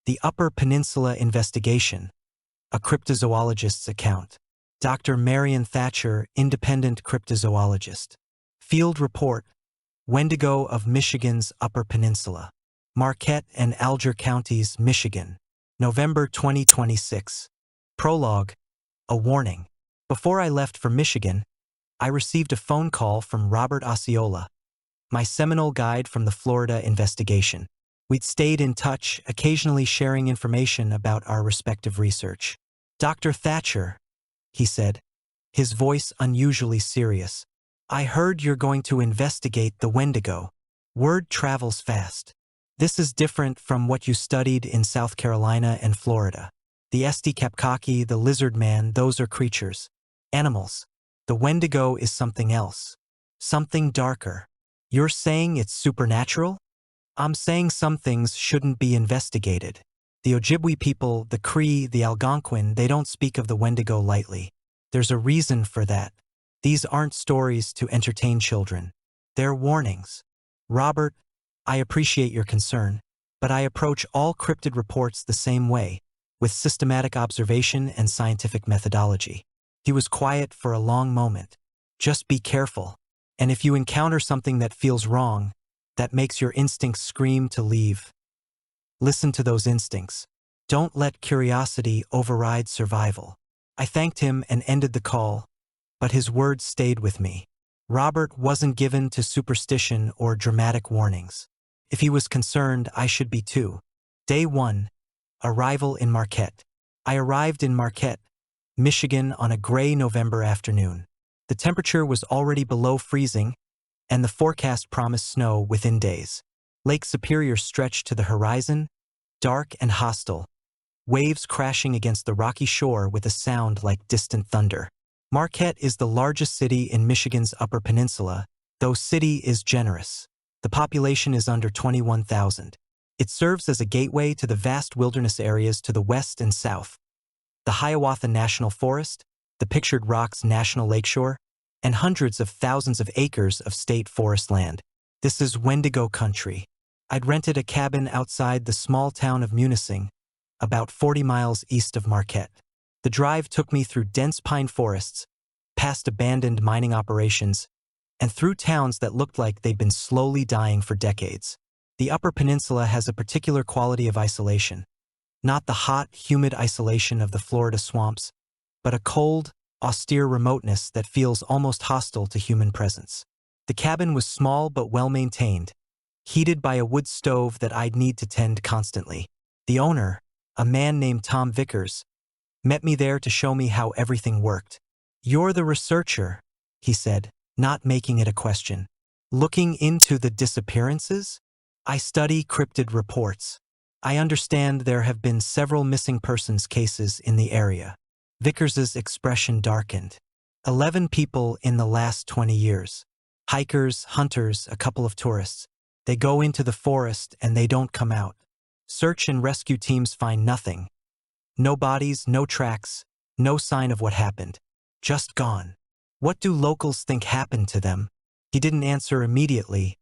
The Upper Peninsula Investigation, a cryptozoologist's account. Dr. Marion Thatcher, independent cryptozoologist. Field report, Wendigo of Michigan's Upper Peninsula. Marquette and Alger Counties, Michigan. November 2026. Prologue, a warning. Before I left for Michigan, I received a phone call from Robert Osceola, my seminal guide from the Florida investigation. We'd stayed in touch, occasionally sharing information about our respective research. Dr. Thatcher, he said, his voice unusually serious. I heard you're going to investigate the Wendigo. Word travels fast. This is different from what you studied in South Carolina and Florida. The Estes-Kapkaki, the lizard man, those are creatures. Animals. The Wendigo is something else. Something darker. You're saying it's supernatural? I'm saying some things shouldn't be investigated. The Ojibwe people, the Cree, the Algonquin, they don't speak of the Wendigo lightly. There's a reason for that. These aren't stories to entertain children. They're warnings. Robert, I appreciate your concern, but I approach all cryptid reports the same way, with systematic observation and scientific methodology. He was quiet for a long moment. Just be careful. And if you encounter something that feels wrong, that makes your instincts scream to leave, listen to those instincts. Don't let curiosity override survival. I thanked him and ended the call, but his words stayed with me. Robert wasn't given to superstition or dramatic warnings. If he was concerned, I should be too. Day 1. Arrival in Marquette. I arrived in Marquette, Michigan on a gray November afternoon. The temperature was already below freezing, and the forecast promised snow within days. Lake Superior stretched to the horizon, dark and hostile, waves crashing against the rocky shore with a sound like distant thunder. Marquette is the largest city in Michigan's Upper Peninsula, though city is generous. The population is under 21,000. It serves as a gateway to the vast wilderness areas to the west and south. The Hiawatha National Forest, the Pictured Rocks National Lakeshore, and hundreds of thousands of acres of state forest land. This is Wendigo country. I'd rented a cabin outside the small town of Munising, about 40 miles east of Marquette. The drive took me through dense pine forests, past abandoned mining operations, and through towns that looked like they'd been slowly dying for decades. The Upper Peninsula has a particular quality of isolation. Not the hot, humid isolation of the Florida swamps, but a cold, austere remoteness that feels almost hostile to human presence. The cabin was small but well-maintained, heated by a wood stove that I'd need to tend constantly. The owner, a man named Tom Vickers, met me there to show me how everything worked. You're the researcher, he said, not making it a question. Looking into the disappearances? I study cryptid reports. I understand there have been several missing persons cases in the area. Vickers's expression darkened. 11 people in the last 20 years. Hikers, hunters, a couple of tourists. They go into the forest and they don't come out. Search and rescue teams find nothing. No bodies, no tracks, no sign of what happened. Just gone. What do locals think happened to them? He didn't answer immediately,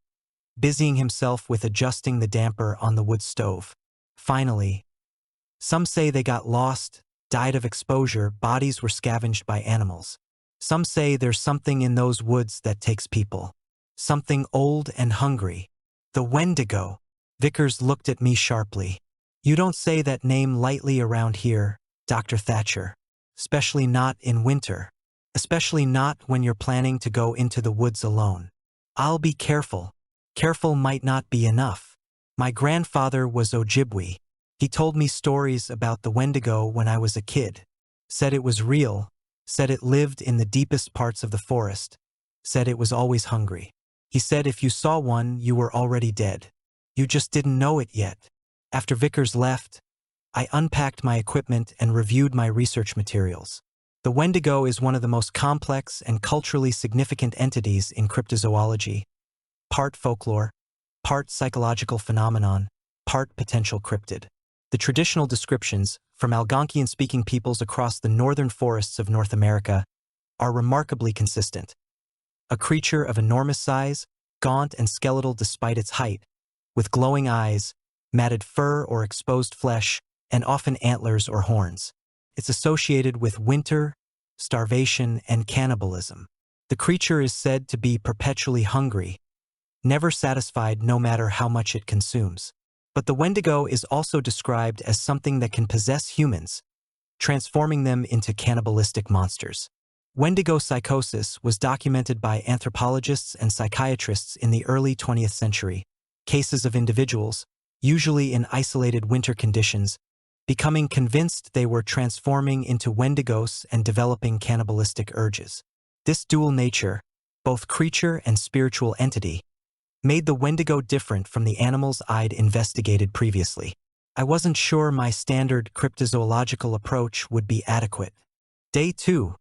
busying himself with adjusting the damper on the wood stove. Finally, some say they got lost, died of exposure, bodies were scavenged by animals. Some say there's something in those woods that takes people. Something old and hungry. The Wendigo. Vickers looked at me sharply. You don't say that name lightly around here, Dr. Thatcher. Especially not in winter. Especially not when you're planning to go into the woods alone. I'll be careful. Careful might not be enough. My grandfather was Ojibwe. He told me stories about the Wendigo when I was a kid. Said it was real. Said it lived in the deepest parts of the forest. Said it was always hungry. He said if you saw one, you were already dead. You just didn't know it yet. After Vickers left, I unpacked my equipment and reviewed my research materials. The Wendigo is one of the most complex and culturally significant entities in cryptozoology. Part folklore, part psychological phenomenon, part potential cryptid. The traditional descriptions, from Algonquian-speaking peoples across the northern forests of North America, are remarkably consistent. A creature of enormous size, gaunt and skeletal despite its height, with glowing eyes, matted fur or exposed flesh, and often antlers or horns. It's associated with winter, starvation, and cannibalism. The creature is said to be perpetually hungry, never satisfied no matter how much it consumes. But the Wendigo is also described as something that can possess humans, transforming them into cannibalistic monsters. Wendigo psychosis was documented by anthropologists and psychiatrists in the early 20th century. Cases of individuals, usually in isolated winter conditions, becoming convinced they were transforming into Wendigos and developing cannibalistic urges. This dual nature, both creature and spiritual entity, made the Wendigo different from the animals I'd investigated previously. I wasn't sure my standard cryptozoological approach would be adequate. Day 2.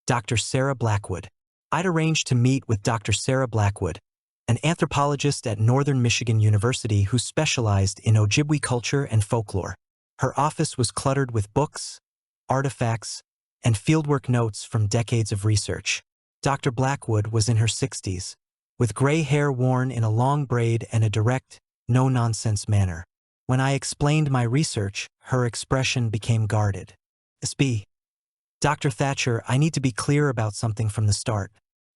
Dr. Sarah Blackwood. I'd arranged to meet with Dr. Sarah Blackwood, an anthropologist at Northern Michigan University who specialized in Ojibwe culture and folklore. Her office was cluttered with books, artifacts, and fieldwork notes from decades of research. Dr. Blackwood was in her 60s, with gray hair worn in a long braid and a direct, no-nonsense manner. When I explained my research, her expression became guarded. SB. Dr. Thatcher, I need to be clear about something from the start.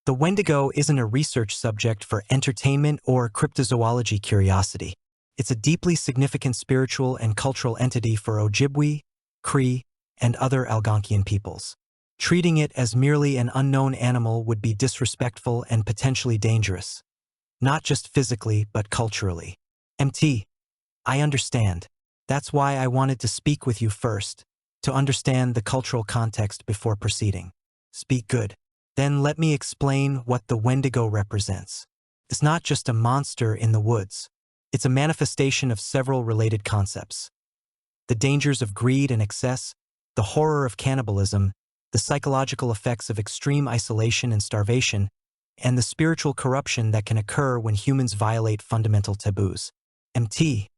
The Wendigo isn't a research subject for entertainment or cryptozoology curiosity. It's a deeply significant spiritual and cultural entity for Ojibwe, Cree, and other Algonquian peoples. Treating it as merely an unknown animal would be disrespectful and potentially dangerous. Not just physically, but culturally. MT. I understand. That's why I wanted to speak with you first, to understand the cultural context before proceeding. Speak good. Then let me explain what the Wendigo represents. It's not just a monster in the woods. It's a manifestation of several related concepts. The dangers of greed and excess, the horror of cannibalism, the psychological effects of extreme isolation and starvation, and the spiritual corruption that can occur when humans violate fundamental taboos. MT.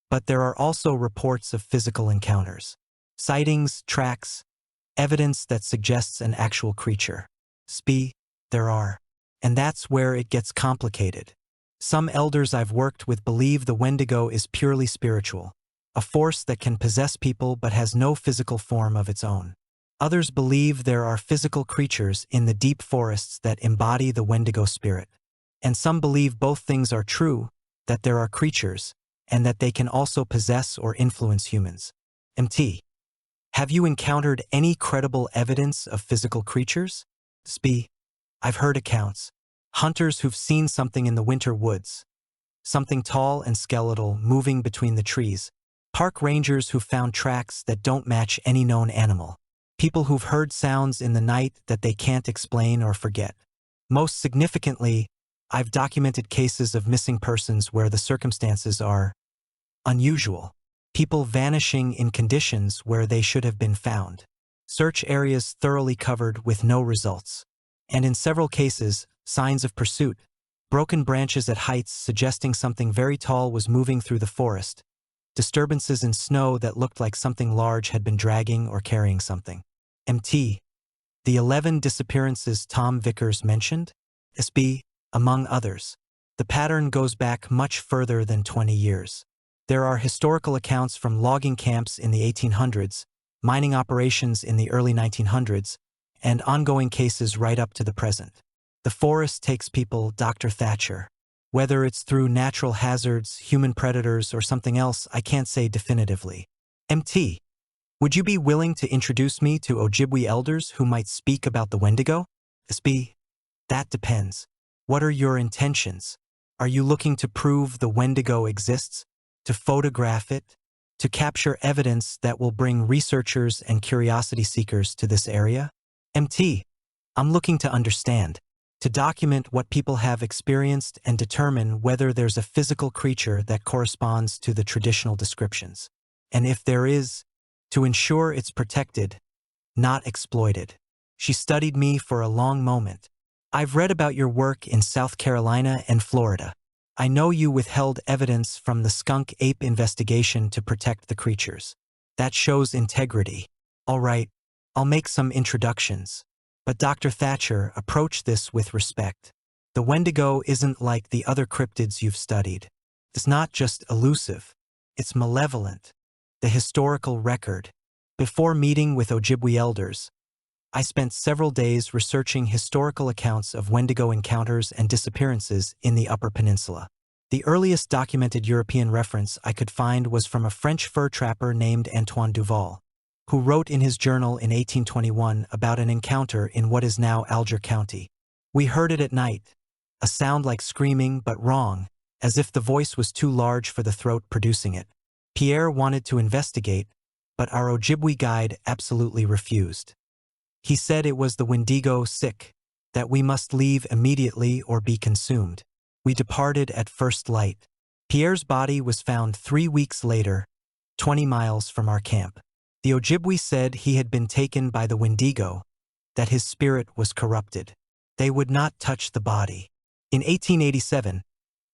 But there are also reports of physical encounters. Sightings, tracks, evidence that suggests an actual creature. SB. There are. And that's where it gets complicated. Some elders I've worked with believe the Wendigo is purely spiritual, a force that can possess people but has no physical form of its own. Others believe there are physical creatures in the deep forests that embody the Wendigo spirit. And some believe both things are true, that there are creatures, and that they can also possess or influence humans. MT. Have you encountered any credible evidence of physical creatures? SB. I've heard accounts. Hunters who've seen something in the winter woods. Something tall and skeletal moving between the trees. Park rangers who've found tracks that don't match any known animal. People who've heard sounds in the night that they can't explain or forget. Most significantly, I've documented cases of missing persons where the circumstances are unusual. People vanishing in conditions where they should have been found. Search areas thoroughly covered with no results. And in several cases, signs of pursuit. Broken branches at heights suggesting something very tall was moving through the forest. Disturbances in snow that looked like something large had been dragging or carrying something. MT. The 11 disappearances Tom Vickers mentioned? SB, among others. The pattern goes back much further than 20 years. There are historical accounts from logging camps in the 1800s, mining operations in the early 1900s, and ongoing cases right up to the present. The forest takes people, Dr. Thatcher. Whether it's through natural hazards, human predators, or something else, I can't say definitively. MT. Would you be willing to introduce me to Ojibwe elders who might speak about the Wendigo? SB. That depends. What are your intentions? Are you looking to prove the Wendigo exists? To photograph it? To capture evidence that will bring researchers and curiosity seekers to this area? MT. I'm looking to understand. To document what people have experienced and determine whether there's a physical creature that corresponds to the traditional descriptions. And if there is, to ensure it's protected, not exploited. She studied me for a long moment. I've read about your work in South Carolina and Florida. I know you withheld evidence from the skunk ape investigation to protect the creatures. That shows integrity. All right, I'll make some introductions. But Dr. Thatcher, approach this with respect. The Wendigo isn't like the other cryptids you've studied. It's not just elusive. It's malevolent. The historical record. Before meeting with Ojibwe elders, I spent several days researching historical accounts of Wendigo encounters and disappearances in the Upper Peninsula. The earliest documented European reference I could find was from a French fur trapper named Antoine Duval, who wrote in his journal in 1821 about an encounter in what is now Alger County. We heard it at night, a sound like screaming but wrong, as if the voice was too large for the throat producing it. Pierre wanted to investigate, but our Ojibwe guide absolutely refused. He said it was the Wendigo sick, that we must leave immediately or be consumed. We departed at first light. Pierre's body was found 3 weeks later, 20 miles from our camp. The Ojibwe said he had been taken by the Wendigo, that his spirit was corrupted. They would not touch the body. In 1887,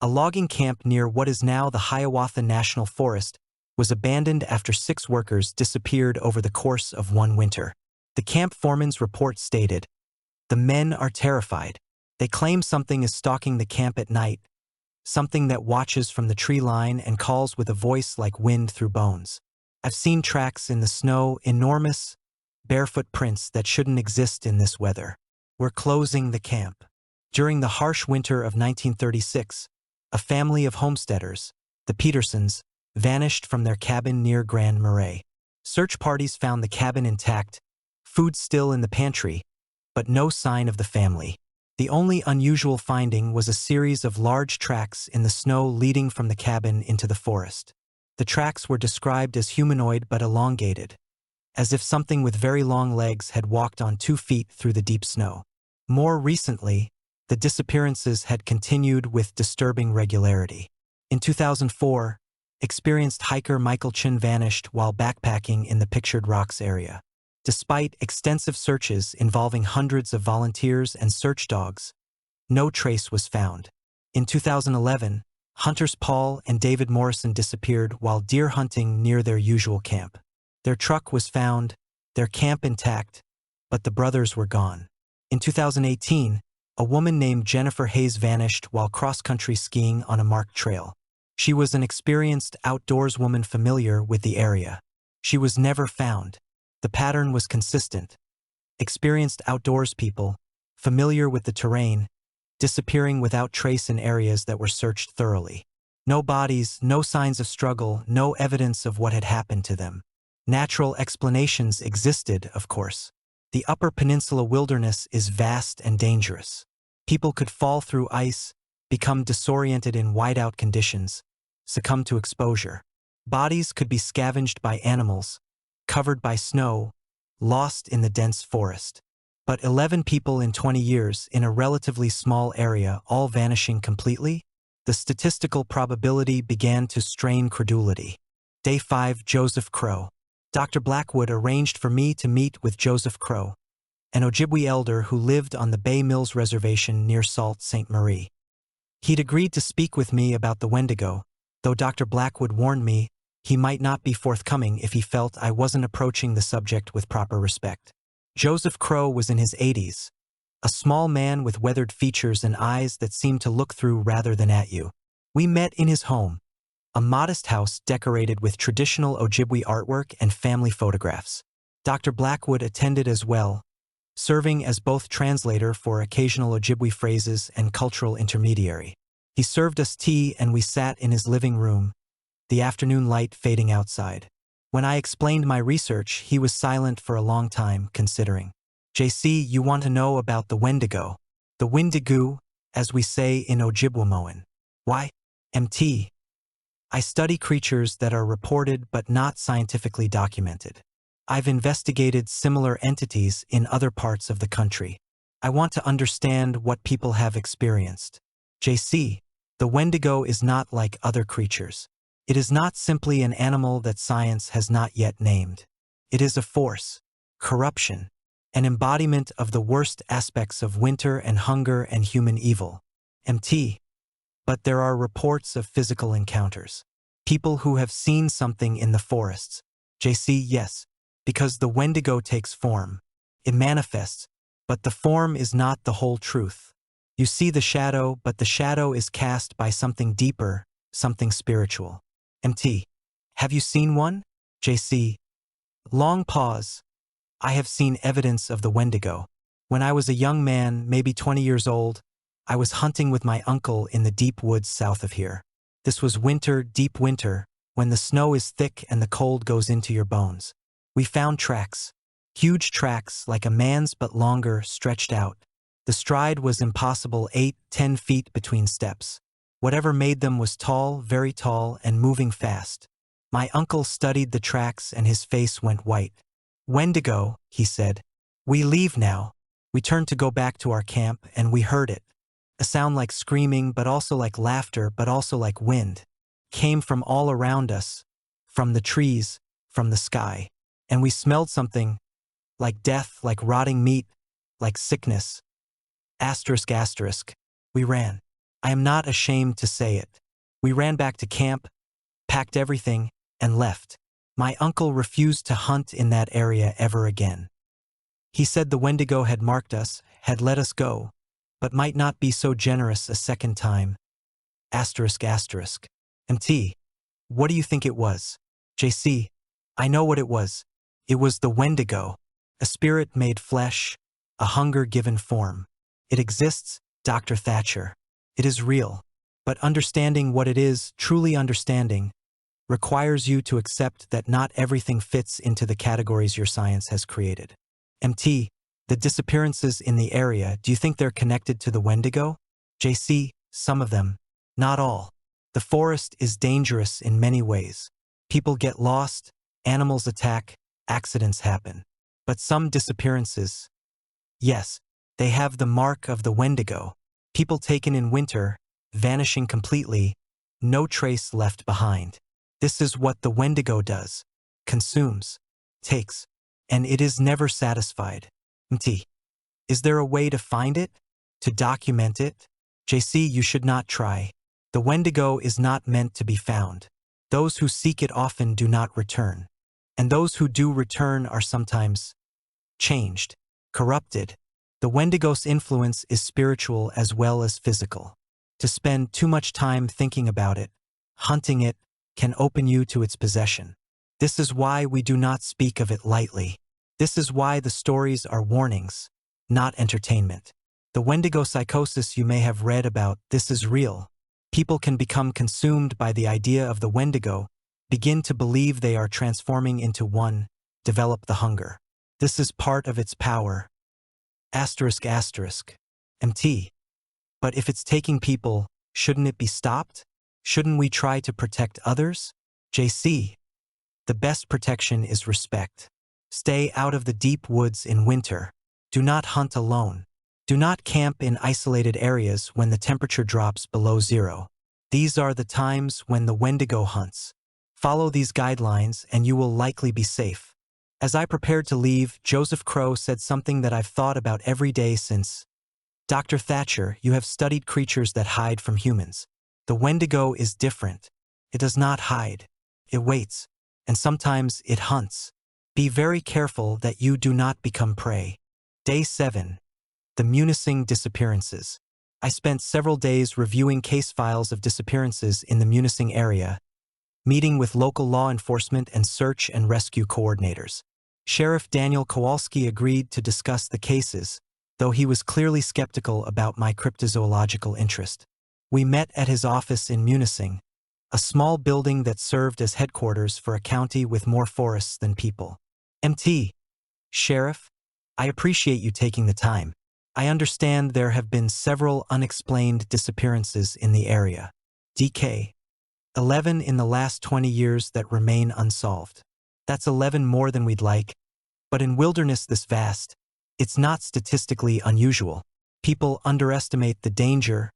a logging camp near what is now the Hiawatha National Forest was abandoned after 6 workers disappeared over the course of one winter. The camp foreman's report stated, "The men are terrified. They claim something is stalking the camp at night, something that watches from the tree line and calls with a voice like wind through bones. I've seen tracks in the snow, enormous, barefoot prints that shouldn't exist in this weather. We're closing the camp." During the harsh winter of 1936, a family of homesteaders, the Petersons, vanished from their cabin near Grand Marais. Search parties found the cabin intact, food still in the pantry, but no sign of the family. The only unusual finding was a series of large tracks in the snow leading from the cabin into the forest. The tracks were described as humanoid but elongated, as if something with very long legs had walked on 2 feet through the deep snow. More recently, the disappearances had continued with disturbing regularity. In 2004, experienced hiker Michael Chin vanished while backpacking in the Pictured Rocks area. Despite extensive searches involving hundreds of volunteers and search dogs, no trace was found. In 2011, hunters Paul and David Morrison disappeared while deer hunting near their usual camp. Their truck was found, their camp intact, but the brothers were gone. In 2018, a woman named Jennifer Hayes vanished while cross-country skiing on a marked trail. She was an experienced outdoorswoman familiar with the area. She was never found. The pattern was consistent. Experienced outdoors people, familiar with the terrain, disappearing without trace in areas that were searched thoroughly. No bodies, no signs of struggle, no evidence of what had happened to them. Natural explanations existed, of course. The Upper Peninsula wilderness is vast and dangerous. People could fall through ice, become disoriented in whiteout conditions, succumb to exposure. Bodies could be scavenged by animals, covered by snow, lost in the dense forest. But 11 people in 20 years in a relatively small area all vanishing completely? The statistical probability began to strain credulity. Day 5, Joseph Crow. Dr. Blackwood arranged for me to meet with Joseph Crow, an Ojibwe elder who lived on the Bay Mills Reservation near Sault Ste. Marie. He'd agreed to speak with me about the Wendigo, though Dr. Blackwood warned me he might not be forthcoming if he felt I wasn't approaching the subject with proper respect. Joseph Crow was in his 80s, a small man with weathered features and eyes that seemed to look through rather than at you. We met in his home, a modest house decorated with traditional Ojibwe artwork and family photographs. Dr. Blackwood attended as well, serving as both translator for occasional Ojibwe phrases and cultural intermediary. He served us tea and we sat in his living room, the afternoon light fading outside. When I explained my research, he was silent for a long time, considering. "JC, you want to know about the Wendigo? The Wendigo, as we say in Ojibwamoan. Why? MT. I study creatures that are reported but not scientifically documented. I've investigated similar entities in other parts of the country. I want to understand what people have experienced. JC, the Wendigo is not like other creatures. It is not simply an animal that science has not yet named. It is a force, corruption, an embodiment of the worst aspects of winter and hunger and human evil. MT. But there are reports of physical encounters. People who have seen something in the forests. JC, yes, because the Wendigo takes form. It manifests, but the form is not the whole truth. You see the shadow, but the shadow is cast by something deeper, something spiritual. MT. Have you seen one? JC. Long pause. I have seen evidence of the Wendigo. When I was a young man, maybe 20 years old, I was hunting with my uncle in the deep woods south of here. This was winter, deep winter, when the snow is thick and the cold goes into your bones. We found tracks. Huge tracks, like a man's but longer, stretched out. The stride was impossible, 8-10 feet between steps. Whatever made them was tall, very tall, and moving fast. My uncle studied the tracks and his face went white. Wendigo, he said. We leave now. We turned to go back to our camp and we heard it. A sound like screaming, but also like laughter, but also like wind. Came from all around us, from the trees, from the sky. And we smelled something, like death, like rotting meat, like sickness. Asterisk, asterisk. We ran. I am not ashamed to say it. We ran back to camp, packed everything, and left. My uncle refused to hunt in that area ever again. He said the Wendigo had marked us, had let us go, but might not be so generous a second time. Asterisk, asterisk. MT. What do you think it was? JC. I know what it was. It was the Wendigo. A spirit made flesh, a hunger given form. It exists, Dr. Thatcher. It is real. But understanding what it is, truly understanding, requires you to accept that not everything fits into the categories your science has created. MT, the disappearances in the area, do you think they're connected to the Wendigo? JC, some of them. Not all. The forest is dangerous in many ways. People get lost, animals attack, accidents happen. But some disappearances, yes, they have the mark of the Wendigo. People taken in winter, vanishing completely, no trace left behind. This is what the Wendigo does. Consumes, takes, and it is never satisfied. MT. Is there a way to find it? To document it? JC, you should not try. The Wendigo is not meant to be found. Those who seek it often do not return. And those who do return are sometimes changed, corrupted. The Wendigo's influence is spiritual as well as physical. To spend too much time thinking about it, hunting it, can open you to its possession. This is why we do not speak of it lightly. This is why the stories are warnings, not entertainment. The Wendigo psychosis you may have read about, this is real. People can become consumed by the idea of the Wendigo, begin to believe they are transforming into one, develop the hunger. This is part of its power. Asterisk, asterisk. MT. But if it's taking people, shouldn't it be stopped? Shouldn't we try to protect others? JC. The best protection is respect. Stay out of the deep woods in winter. Do not hunt alone. Do not camp in isolated areas when the temperature drops below zero. These are the times when the Wendigo hunts. Follow these guidelines and you will likely be safe. As I prepared to leave, Joseph Crow said something that I've thought about every day since. Dr. Thatcher, you have studied creatures that hide from humans. The Wendigo is different. It does not hide. It waits. And sometimes it hunts. Be very careful that you do not become prey. Day 7. The Munising disappearances. I spent several days reviewing case files of disappearances in the Munising area, meeting with local law enforcement and search and rescue coordinators. Sheriff Daniel Kowalski agreed to discuss the cases, though he was clearly skeptical about my cryptozoological interest. We met at his office in Munising, a small building that served as headquarters for a county with more forests than people. MT. Sheriff, I appreciate you taking the time. I understand there have been several unexplained disappearances in the area. DK. 11 in the last 20 years that remain unsolved. That's 11 more than we'd like, but in wilderness this vast, it's not statistically unusual. People underestimate the danger,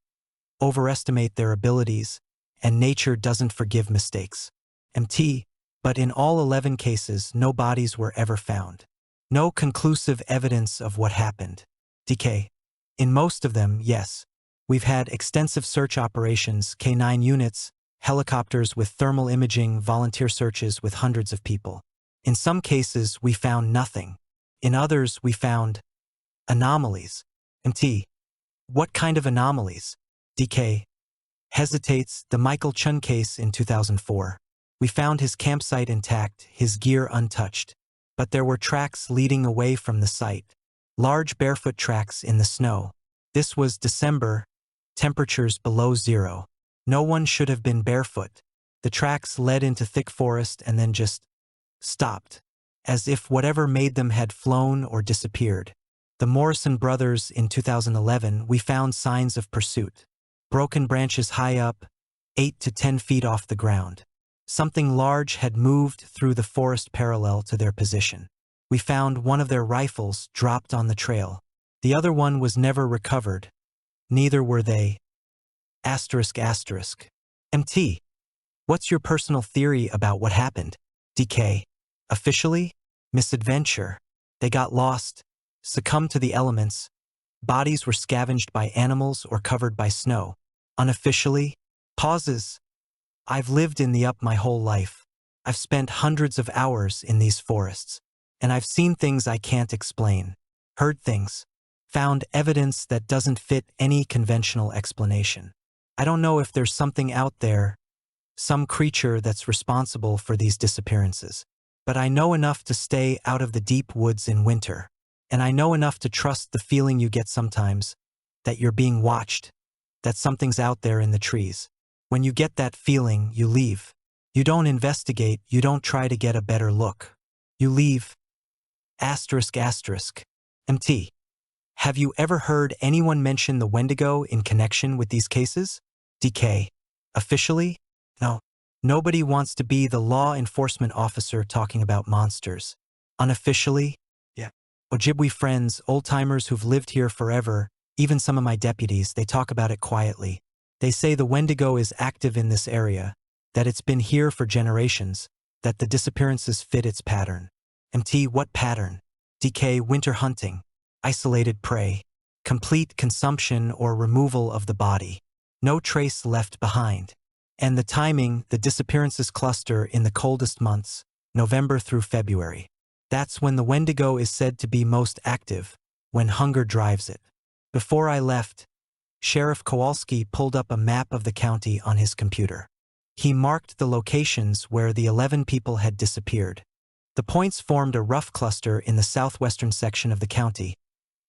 overestimate their abilities, and nature doesn't forgive mistakes. MT, but in all 11 cases, no bodies were ever found. No conclusive evidence of what happened. DK. In most of them, yes. We've had extensive search operations, K9 units, helicopters with thermal imaging, volunteer searches with hundreds of people. In some cases, we found nothing. In others, we found anomalies. MT. What kind of anomalies? DK. Hesitates, the Michael Chun case in 2004. We found his campsite intact, his gear untouched. But there were tracks leading away from the site. Large barefoot tracks in the snow. This was December, temperatures below zero. No one should have been barefoot. The tracks led into thick forest and then just stopped, as if whatever made them had flown or disappeared. The Morrison brothers in 2011, we found signs of pursuit. Broken branches high up, 8 to 10 feet off the ground. Something large had moved through the forest parallel to their position. We found one of their rifles dropped on the trail. The other one was never recovered. Neither were they. MT. What's your personal theory about what happened? DK. Officially? Misadventure. They got lost, succumbed to the elements. Bodies were scavenged by animals or covered by snow. Unofficially? Pauses. I've lived in the up my whole life. I've spent hundreds of hours in these forests. And I've seen things I can't explain. Heard things. Found evidence that doesn't fit any conventional explanation. I don't know if there's something out there, some creature that's responsible for these disappearances. But I know enough to stay out of the deep woods in winter. And I know enough to trust the feeling you get sometimes, that you're being watched, that something's out there in the trees. When you get that feeling, you leave. You don't investigate, you don't try to get a better look. You leave. MT. Have you ever heard anyone mention the Wendigo in connection with these cases? DK. Officially? No. Nobody wants to be the law enforcement officer talking about monsters. Unofficially? Yeah. Ojibwe friends, old-timers who've lived here forever, even some of my deputies, they talk about it quietly. They say the Wendigo is active in this area, that it's been here for generations, that the disappearances fit its pattern. MT, what pattern? DK, winter hunting, isolated prey, complete consumption or removal of the body, no trace left behind. And the timing, the disappearances cluster in the coldest months, November through February. That's when the Wendigo is said to be most active, when hunger drives it. Before I left, Sheriff Kowalski pulled up a map of the county on his computer. He marked the locations where the 11 people had disappeared. The points formed a rough cluster in the southwestern section of the county,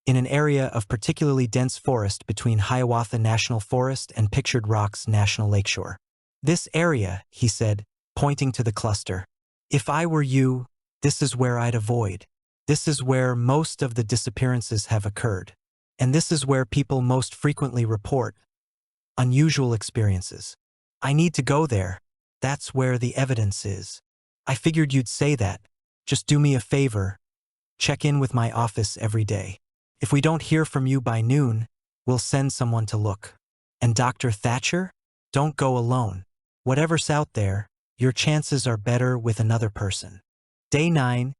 in an area of particularly dense forest between Hiawatha National Forest and Pictured Rocks National Lakeshore. This area, he said, pointing to the cluster. If I were you, this is where I'd avoid. This is where most of the disappearances have occurred. And this is where people most frequently report unusual experiences. I need to go there. That's where the evidence is. I figured you'd say that. Just do me a favor. Check in with my office every day. If we don't hear from you by noon, we'll send someone to look. And Dr. Thatcher? Don't go alone. Whatever's out there, your chances are better with another person. Day 9.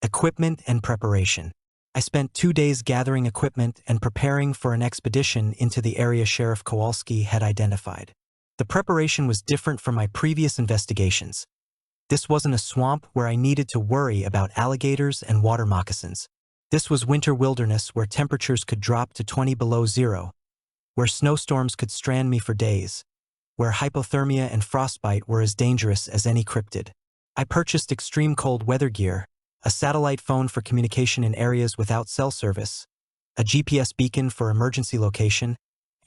Equipment and preparation. I spent 2 days gathering equipment and preparing for an expedition into the area Sheriff Kowalski had identified. The preparation was different from my previous investigations. This wasn't a swamp where I needed to worry about alligators and water moccasins. This was winter wilderness where temperatures could drop to 20 below zero, where snowstorms could strand me for days, where hypothermia and frostbite were as dangerous as any cryptid. I purchased extreme cold weather gear, a satellite phone for communication in areas without cell service, a GPS beacon for emergency location,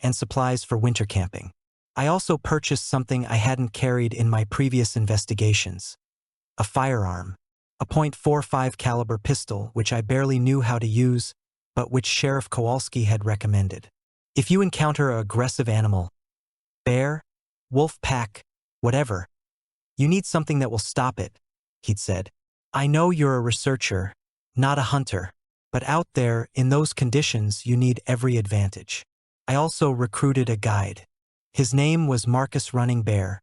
and supplies for winter camping. I also purchased something I hadn't carried in my previous investigations. A firearm. A .45 caliber pistol which I barely knew how to use, but which Sheriff Kowalski had recommended. If you encounter an aggressive animal, bear, wolf pack, whatever, you need something that will stop it, he'd said. I know you're a researcher, not a hunter, but out there, in those conditions, you need every advantage. I also recruited a guide. His name was Marcus Running Bear,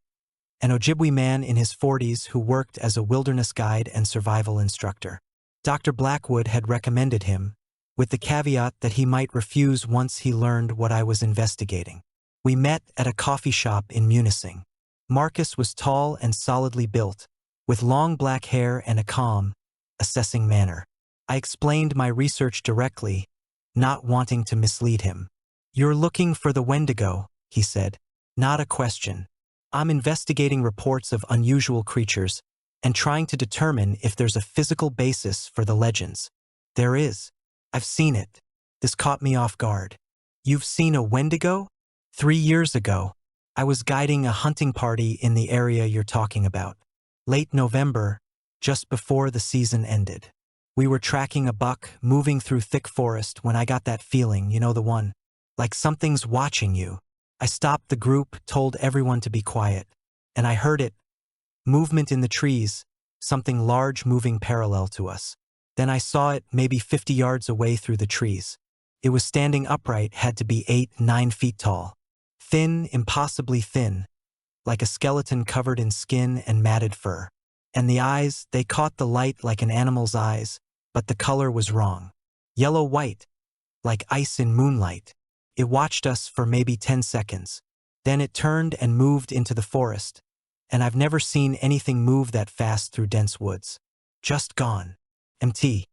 an Ojibwe man in his 40s who worked as a wilderness guide and survival instructor. Dr. Blackwood had recommended him, with the caveat that he might refuse once he learned what I was investigating. We met at a coffee shop in Munising. Marcus was tall and solidly built, with long black hair and a calm, assessing manner. I explained my research directly, not wanting to mislead him. You're looking for the Wendigo, he said. Not a question. I'm investigating reports of unusual creatures and trying to determine if there's a physical basis for the legends. There is. I've seen it. This caught me off guard. You've seen a Wendigo? 3 years ago, I was guiding a hunting party in the area you're talking about. Late November, just before the season ended. We were tracking a buck, moving through thick forest when I got that feeling, you know the one, like something's watching you. I stopped the group, told everyone to be quiet, and I heard it. Movement in the trees, something large moving parallel to us. Then I saw it maybe 50 yards away through the trees. It was standing upright, had to be 8-9 feet tall. Thin, impossibly thin, like a skeleton covered in skin and matted fur. And the eyes, they caught the light like an animal's eyes, but the color was wrong. Yellow-white, like ice in moonlight. It watched us for maybe 10 seconds. Then it turned and moved into the forest. And I've never seen anything move that fast through dense woods. Just gone. MT.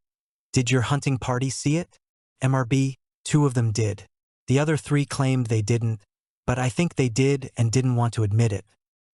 Did your hunting party see it? MRB, 2 of them did. The other 3 claimed they didn't, but I think they did and didn't want to admit it.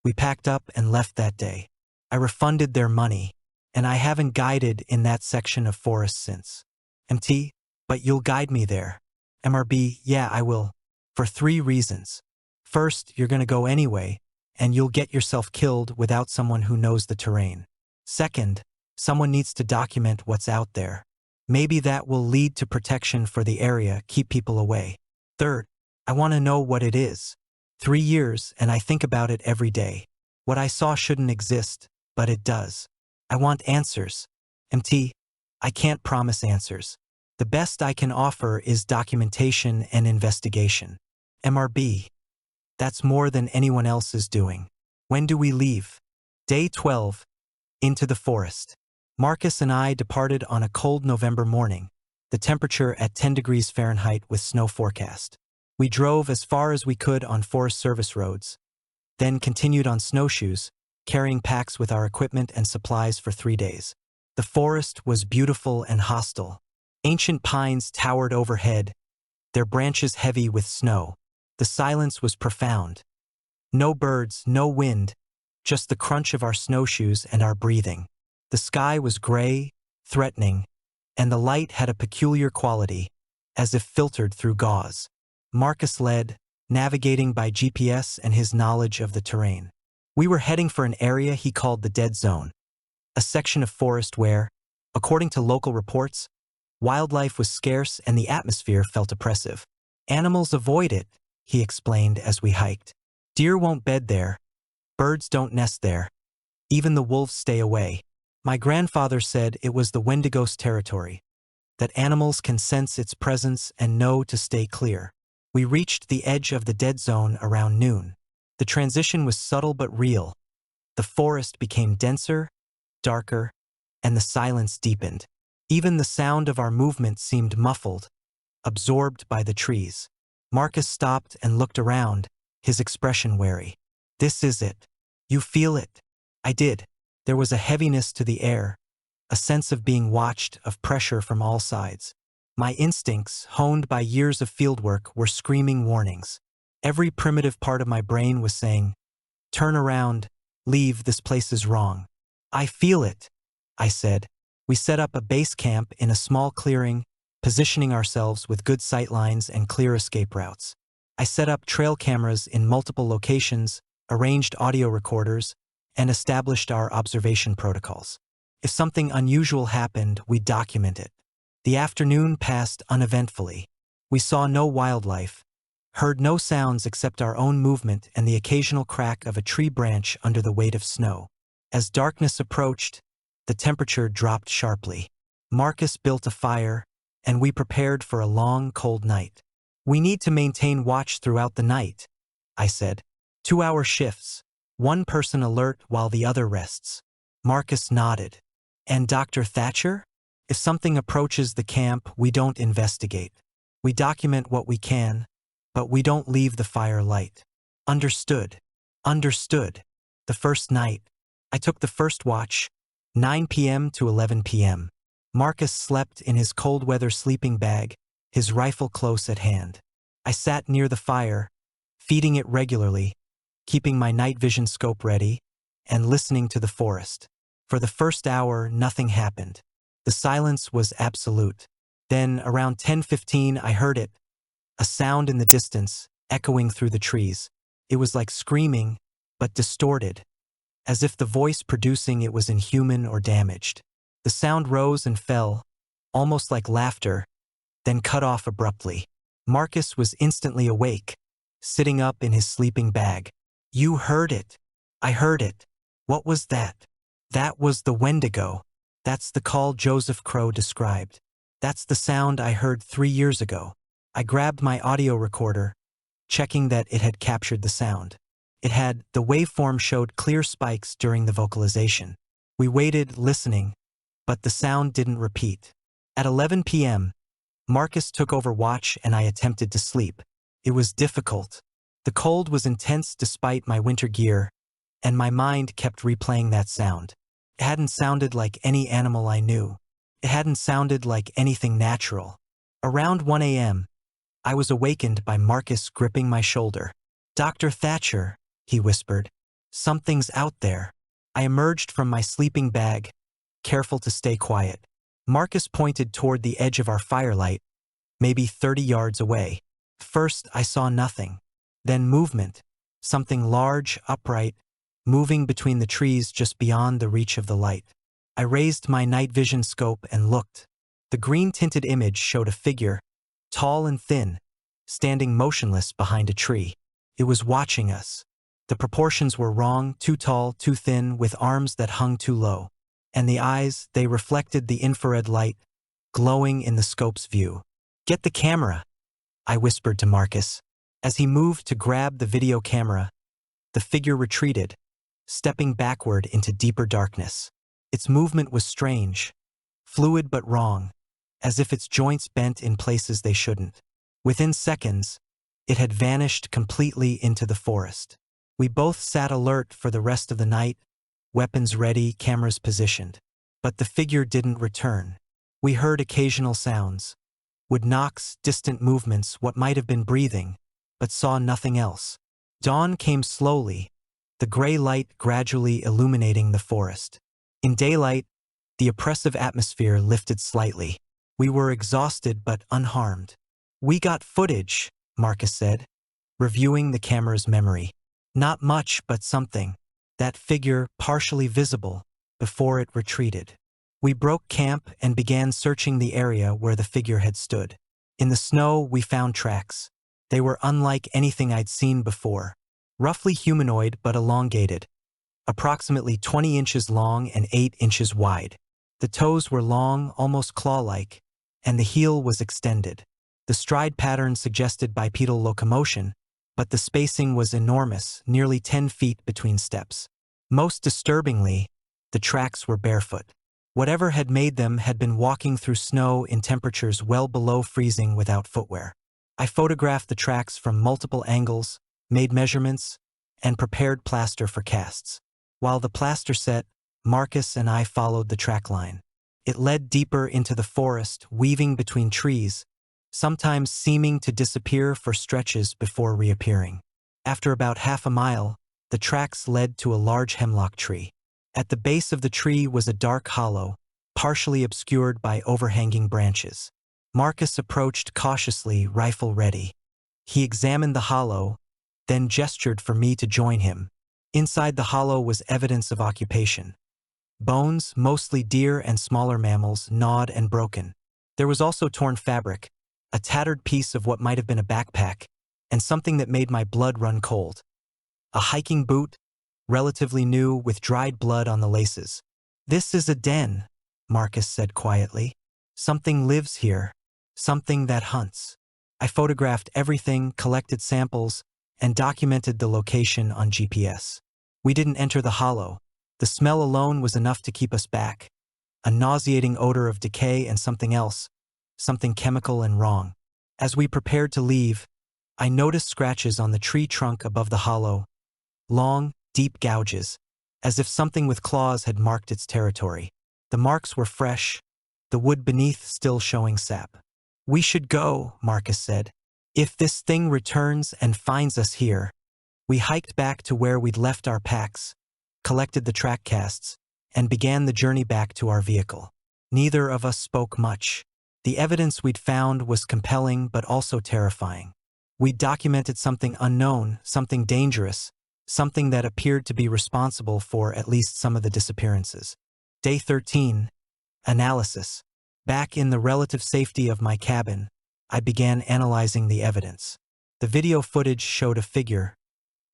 We packed up and left that day. I refunded their money, and I haven't guided in that section of forest since. MT, but you'll guide me there. MRB, yeah, I will. For 3 reasons. First, you're gonna go anyway, and you'll get yourself killed without someone who knows the terrain. Second, someone needs to document what's out there. Maybe that will lead to protection for the area, keep people away. Third, I want to know what it is. 3 years, and I think about it every day. What I saw shouldn't exist, but it does. I want answers. MT, I can't promise answers. The best I can offer is documentation and investigation. MRB, that's more than anyone else is doing. When do we leave? Day 12. Into the forest. Marcus and I departed on a cold November morning, the temperature at 10 degrees Fahrenheit with snow forecast. We drove as far as we could on Forest Service roads, then continued on snowshoes, carrying packs with our equipment and supplies for 3 days. The forest was beautiful and hostile. Ancient pines towered overhead, their branches heavy with snow. The silence was profound. No birds, no wind, just the crunch of our snowshoes and our breathing. The sky was gray, threatening, and the light had a peculiar quality, as if filtered through gauze. Marcus led, navigating by GPS and his knowledge of the terrain. We were heading for an area he called the Dead Zone, a section of forest where, according to local reports, wildlife was scarce and the atmosphere felt oppressive. Animals avoid it, he explained as we hiked. Deer won't bed there. Birds don't nest there. Even the wolves stay away. My grandfather said it was the Wendigo's territory, that animals can sense its presence and know to stay clear. We reached the edge of the dead zone around noon. The transition was subtle but real. The forest became denser, darker, and the silence deepened. Even the sound of our movement seemed muffled, absorbed by the trees. Marcus stopped and looked around, his expression wary. This is it. You feel it? I did. There was a heaviness to the air, a sense of being watched, of pressure from all sides. My instincts, honed by years of fieldwork, were screaming warnings. Every primitive part of my brain was saying, turn around, leave, this place is wrong. I feel it, I said. We set up a base camp in a small clearing, positioning ourselves with good sight lines and clear escape routes. I set up trail cameras in multiple locations, arranged audio recorders, and established our observation protocols. If something unusual happened, we'd document it. The afternoon passed uneventfully. We saw no wildlife, heard no sounds except our own movement and the occasional crack of a tree branch under the weight of snow. As darkness approached, the temperature dropped sharply. Marcus built a fire, and we prepared for a long, cold night. We need to maintain watch throughout the night, I said. 2-hour shifts, one person alert while the other rests. Marcus nodded. And Dr. Thatcher? If something approaches the camp, we don't investigate. We document what we can, but we don't leave the fire light. Understood. Understood. The first night, I took the first watch, 9 p.m. to 11 p.m. Marcus slept in his cold-weather sleeping bag, his rifle close at hand. I sat near the fire, feeding it regularly, keeping my night vision scope ready, and listening to the forest. For the first hour, nothing happened. The silence was absolute. Then, around 10:15, I heard it, a sound in the distance, echoing through the trees. It was like screaming, but distorted, as if the voice producing it was inhuman or damaged. The sound rose and fell, almost like laughter, then cut off abruptly. Marcus was instantly awake, sitting up in his sleeping bag. "You heard it." "I heard it." "What was that?" "That was the Wendigo. That's the call Joseph Crow described. That's the sound I heard 3 years ago." I grabbed my audio recorder, checking that it had captured the sound. It had. The waveform showed clear spikes during the vocalization. We waited, listening, but the sound didn't repeat. At 11 p.m., Marcus took over watch and I attempted to sleep. It was difficult. The cold was intense despite my winter gear, and my mind kept replaying that sound. It hadn't sounded like any animal I knew. It hadn't sounded like anything natural. Around 1 a.m., I was awakened by Marcus gripping my shoulder. "Dr. Thatcher," he whispered, "something's out there." I emerged from my sleeping bag, careful to stay quiet. Marcus pointed toward the edge of our firelight, maybe 30 yards away. First, I saw nothing. Then movement, something large, upright, moving between the trees just beyond the reach of the light. I raised my night vision scope and looked. The green-tinted image showed a figure, tall and thin, standing motionless behind a tree. It was watching us. The proportions were wrong, too tall, too thin, with arms that hung too low. And the eyes, they reflected the infrared light, glowing in the scope's view. "Get the camera," I whispered to Marcus. As he moved to grab the video camera, the figure retreated, stepping backward into deeper darkness. Its movement was strange, fluid but wrong, as if its joints bent in places they shouldn't. Within seconds, it had vanished completely into the forest. We both sat alert for the rest of the night, weapons ready, cameras positioned. But the figure didn't return. We heard occasional sounds, wood knocks, distant movements, what might have been breathing, but saw nothing else. Dawn came slowly, the gray light gradually illuminating the forest. In daylight, the oppressive atmosphere lifted slightly. We were exhausted but unharmed. "We got footage," Marcus said, reviewing the camera's memory. "Not much, but something. That figure partially visible before it retreated." We broke camp and began searching the area where the figure had stood. In the snow, we found tracks. They were unlike anything I'd seen before. Roughly humanoid but elongated, approximately 20 inches long and 8 inches wide. The toes were long, almost claw-like, and the heel was extended. The stride pattern suggested bipedal locomotion, but the spacing was enormous, nearly 10 feet between steps. Most disturbingly, the tracks were barefoot. Whatever had made them had been walking through snow in temperatures well below freezing without footwear. I photographed the tracks from multiple angles, made measurements, and prepared plaster for casts. While the plaster set, Marcus and I followed the track line. It led deeper into the forest, weaving between trees, sometimes seeming to disappear for stretches before reappearing. After about half a mile, the tracks led to a large hemlock tree. At the base of the tree was a dark hollow, partially obscured by overhanging branches. Marcus approached cautiously, rifle ready. He examined the hollow, then gestured for me to join him. Inside the hollow was evidence of occupation. Bones, mostly deer and smaller mammals, gnawed and broken. There was also torn fabric, a tattered piece of what might have been a backpack, and something that made my blood run cold. A hiking boot, relatively new, with dried blood on the laces. "This is a den," Marcus said quietly. "Something lives here, something that hunts." I photographed everything, collected samples, and documented the location on GPS. We didn't enter the hollow. The smell alone was enough to keep us back. A nauseating odor of decay and something else, something chemical and wrong. As we prepared to leave, I noticed scratches on the tree trunk above the hollow. Long, deep gouges, as if something with claws had marked its territory. The marks were fresh, the wood beneath still showing sap. "We should go," Marcus said. "If this thing returns and finds us here, We hiked back to where we'd left our packs, collected the track casts, and began the journey back to our vehicle. Neither of us spoke much. The evidence we'd found was compelling but also terrifying. We'd documented something unknown, something dangerous, something that appeared to be responsible for at least some of the disappearances. Day 13. Analysis. Back in the relative safety of my cabin, I began analyzing the evidence. The video footage showed a figure,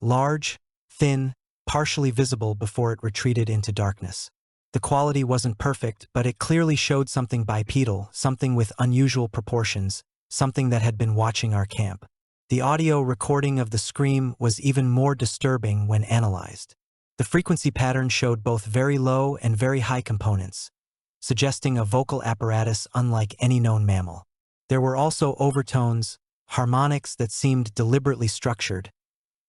large, thin, partially visible before it retreated into darkness. The quality wasn't perfect, but it clearly showed something bipedal, something with unusual proportions, something that had been watching our camp. The audio recording of the scream was even more disturbing when analyzed. The frequency pattern showed both very low and very high components, suggesting a vocal apparatus unlike any known mammal. There were also overtones, harmonics that seemed deliberately structured,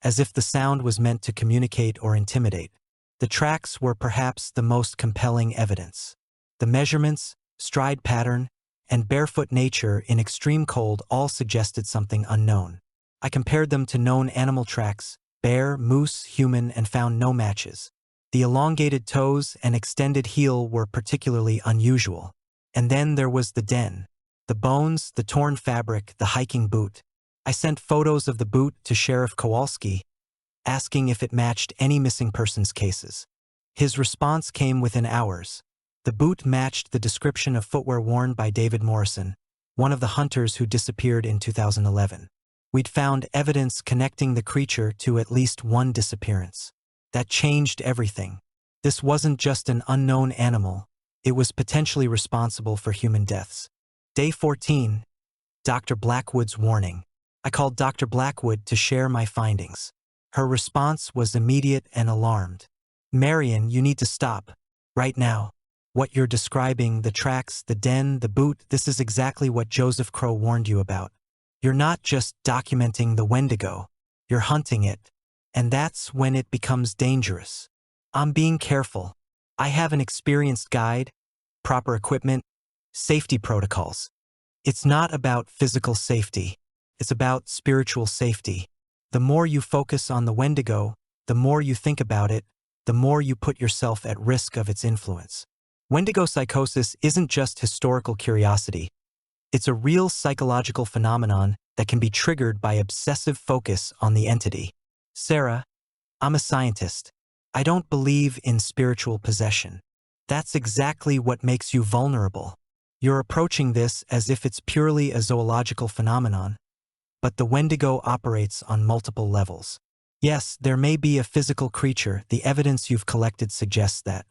as if the sound was meant to communicate or intimidate. The tracks were perhaps the most compelling evidence. The measurements, stride pattern, and barefoot nature in extreme cold all suggested something unknown. I compared them to known animal tracks, bear, moose, human, and found no matches. The elongated toes and extended heel were particularly unusual. And then there was the den. The bones, the torn fabric, the hiking boot. I sent photos of the boot to Sheriff Kowalski, asking if it matched any missing persons cases. His response came within hours. The boot matched the description of footwear worn by David Morrison, one of the hunters who disappeared in 2011. We'd found evidence connecting the creature to at least one disappearance. That changed everything. This wasn't just an unknown animal, it was potentially responsible for human deaths. Day 14. Dr. Blackwood's warning. I called Dr. Blackwood to share my findings. Her response was immediate and alarmed. "Marion, you need to stop. Right now. What you're describing, the tracks, the den, the boot, this is exactly what Joseph Crow warned you about. You're not just documenting the Wendigo, you're hunting it. And that's when it becomes dangerous. I'm being careful. I have an experienced guide, proper equipment, safety protocols. It's not about physical safety. It's about spiritual safety. The more you focus on the Wendigo, the more you think about it, the more you put yourself at risk of its influence. Wendigo psychosis isn't just historical curiosity. It's a real psychological phenomenon that can be triggered by obsessive focus on the entity. Sarah, I'm a scientist. I don't believe in spiritual possession. That's exactly what makes you vulnerable. You're approaching this as if it's purely a zoological phenomenon, but the Wendigo operates on multiple levels. Yes, there may be a physical creature, the evidence you've collected suggests that.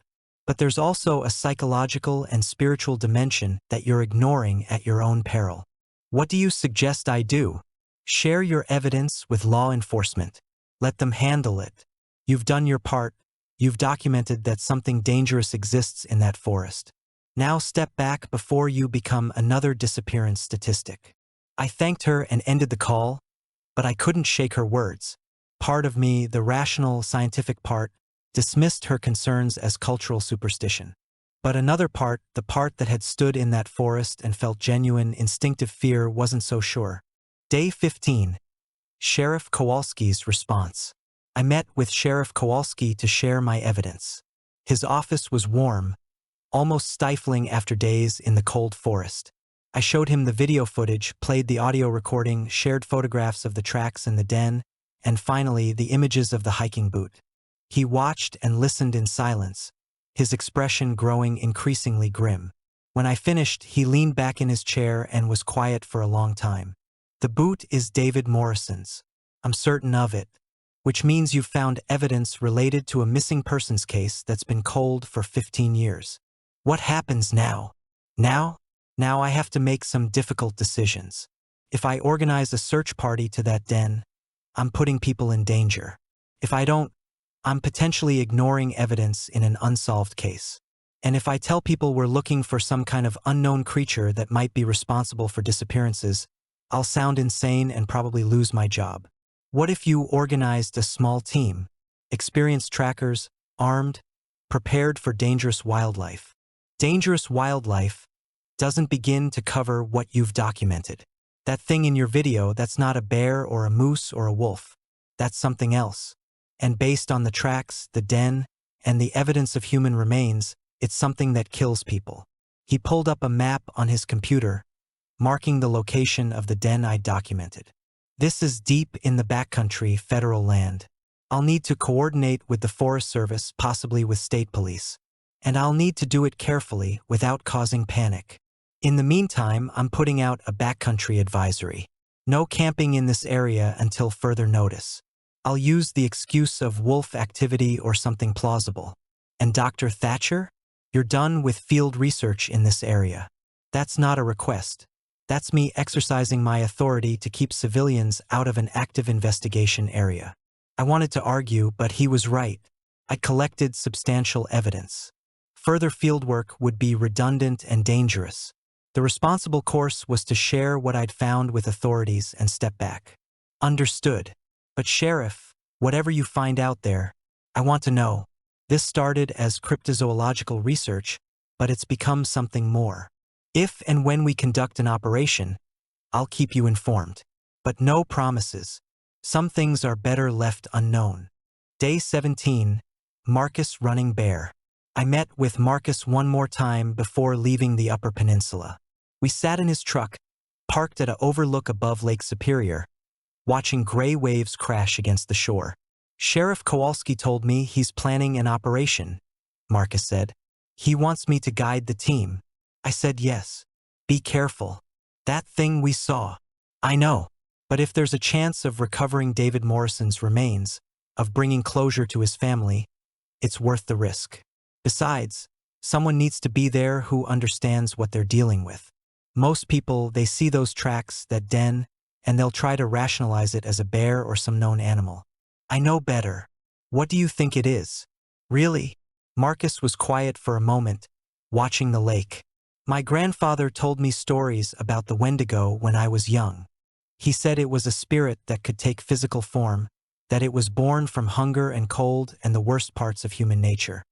But there's also a psychological and spiritual dimension that you're ignoring at your own peril. What do you suggest I do? Share your evidence with law enforcement. Let them handle it. You've done your part. You've documented that something dangerous exists in that forest. Now step back before you become another disappearance statistic. I thanked her and ended the call, but I couldn't shake her words. Part of me, the rational, scientific part, dismissed her concerns as cultural superstition. But another part, the part that had stood in that forest and felt genuine, instinctive fear, wasn't so sure. Day 15. Sheriff Kowalski's response. I met with Sheriff Kowalski to share my evidence. His office was warm, almost stifling after days in the cold forest. I showed him the video footage, played the audio recording, shared photographs of the tracks in the den, and finally the images of the hiking boot. He watched and listened in silence, his expression growing increasingly grim. When I finished, he leaned back in his chair and was quiet for a long time. The boot is David Morrison's. I'm certain of it, which means you've found evidence related to a missing persons case that's been cold for 15 years. What happens now? Now I have to make some difficult decisions. If I organize a search party to that den, I'm putting people in danger. If I don't, I'm potentially ignoring evidence in an unsolved case. And if I tell people we're looking for some kind of unknown creature that might be responsible for disappearances, I'll sound insane and probably lose my job. What if you organized a small team, experienced trackers, armed, prepared for dangerous wildlife? Dangerous wildlife doesn't begin to cover what you've documented. That thing in your video, that's not a bear or a moose or a wolf. That's something else. And based on the tracks, the den, and the evidence of human remains, it's something that kills people. He pulled up a map on his computer, marking the location of the den I'd documented. This is deep in the backcountry federal land. I'll need to coordinate with the Forest Service, possibly with state police. And I'll need to do it carefully without causing panic. In the meantime, I'm putting out a backcountry advisory. No camping in this area until further notice. I'll use the excuse of wolf activity or something plausible. And Dr. Thatcher? You're done with field research in this area. That's not a request. That's me exercising my authority to keep civilians out of an active investigation area. I wanted to argue, but he was right. I collected substantial evidence. Further fieldwork would be redundant and dangerous. The responsible course was to share what I'd found with authorities and step back. Understood. But Sheriff, whatever you find out there, I want to know. This started as cryptozoological research, but it's become something more. If and when we conduct an operation, I'll keep you informed. But no promises. Some things are better left unknown. Day 17, Marcus running bear. I met with Marcus one more time before leaving the Upper Peninsula. We sat in his truck, parked at an overlook above Lake Superior, watching gray waves crash against the shore. Sheriff Kowalski told me he's planning an operation, Marcus said. He wants me to guide the team. I said yes. Be careful. That thing we saw. I know. But if there's a chance of recovering David Morrison's remains, of bringing closure to his family, it's worth the risk. Besides, someone needs to be there who understands what they're dealing with. Most people, they see those tracks, that den, and they'll try to rationalize it as a bear or some known animal. I know better. What do you think it is? Really? Marcus was quiet for a moment, watching the lake. My grandfather told me stories about the Wendigo when I was young. He said it was a spirit that could take physical form, that it was born from hunger and cold and the worst parts of human nature.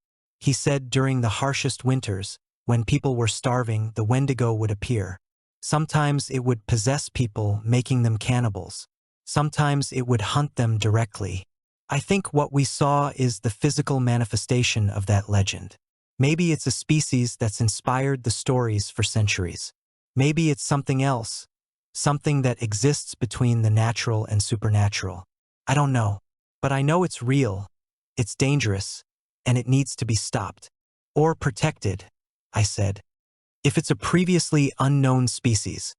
He said during the harshest winters, when people were starving, the Wendigo would appear. Sometimes it would possess people, making them cannibals. Sometimes it would hunt them directly. I think what we saw is the physical manifestation of that legend. Maybe it's a species that's inspired the stories for centuries. Maybe it's something else, something that exists between the natural and supernatural. I don't know, but I know it's real, it's dangerous, and it needs to be stopped. Or protected, I said. If it's a previously unknown species,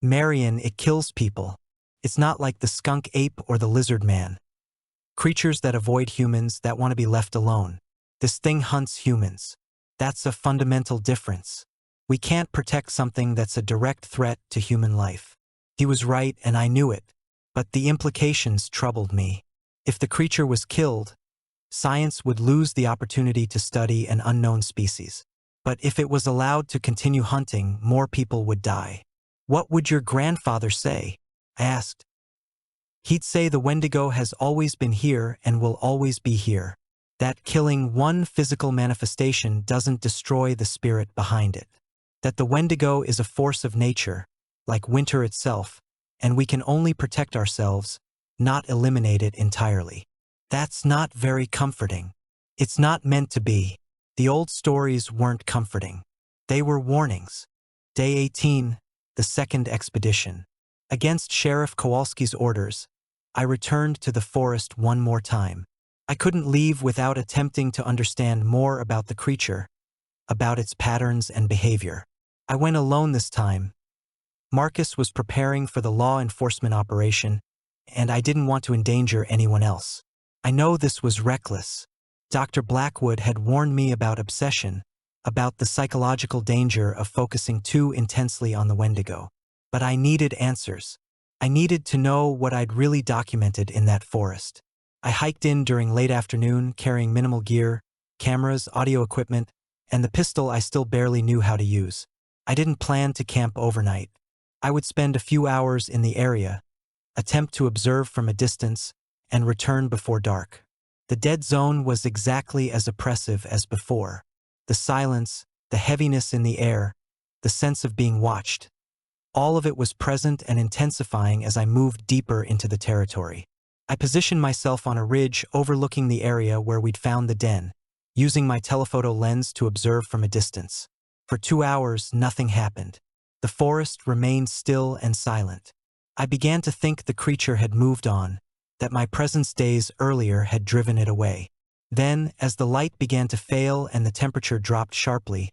Marion, it kills people. It's not like the skunk ape or the lizard man. Creatures that avoid humans, that want to be left alone. This thing hunts humans. That's a fundamental difference. We can't protect something that's a direct threat to human life. He was right, and I knew it. But the implications troubled me. If the creature was killed, science would lose the opportunity to study an unknown species. But if it was allowed to continue hunting, more people would die. What would your grandfather say? I asked. He'd say the Wendigo has always been here and will always be here. That killing one physical manifestation doesn't destroy the spirit behind it. That the Wendigo is a force of nature, like winter itself, and we can only protect ourselves, not eliminate it entirely. That's not very comforting. It's not meant to be. The old stories weren't comforting. They were warnings. Day 18, the second expedition. Against Sheriff Kowalski's orders, I returned to the forest one more time. I couldn't leave without attempting to understand more about the creature, about its patterns and behavior. I went alone this time. Marcus was preparing for the law enforcement operation, and I didn't want to endanger anyone else. I know this was reckless. Dr. Blackwood had warned me about obsession, about the psychological danger of focusing too intensely on the Wendigo. But I needed answers. I needed to know what I'd really documented in that forest. I hiked in during late afternoon, carrying minimal gear, cameras, audio equipment, and the pistol I still barely knew how to use. I didn't plan to camp overnight. I would spend a few hours in the area, attempt to observe from a distance, and return before dark. The dead zone was exactly as oppressive as before. The silence, the heaviness in the air, the sense of being watched. All of it was present and intensifying as I moved deeper into the territory. I positioned myself on a ridge overlooking the area where we'd found the den, using my telephoto lens to observe from a distance. For 2 hours, nothing happened. The forest remained still and silent. I began to think the creature had moved on, that my presence days earlier had driven it away. Then, as the light began to fail and the temperature dropped sharply,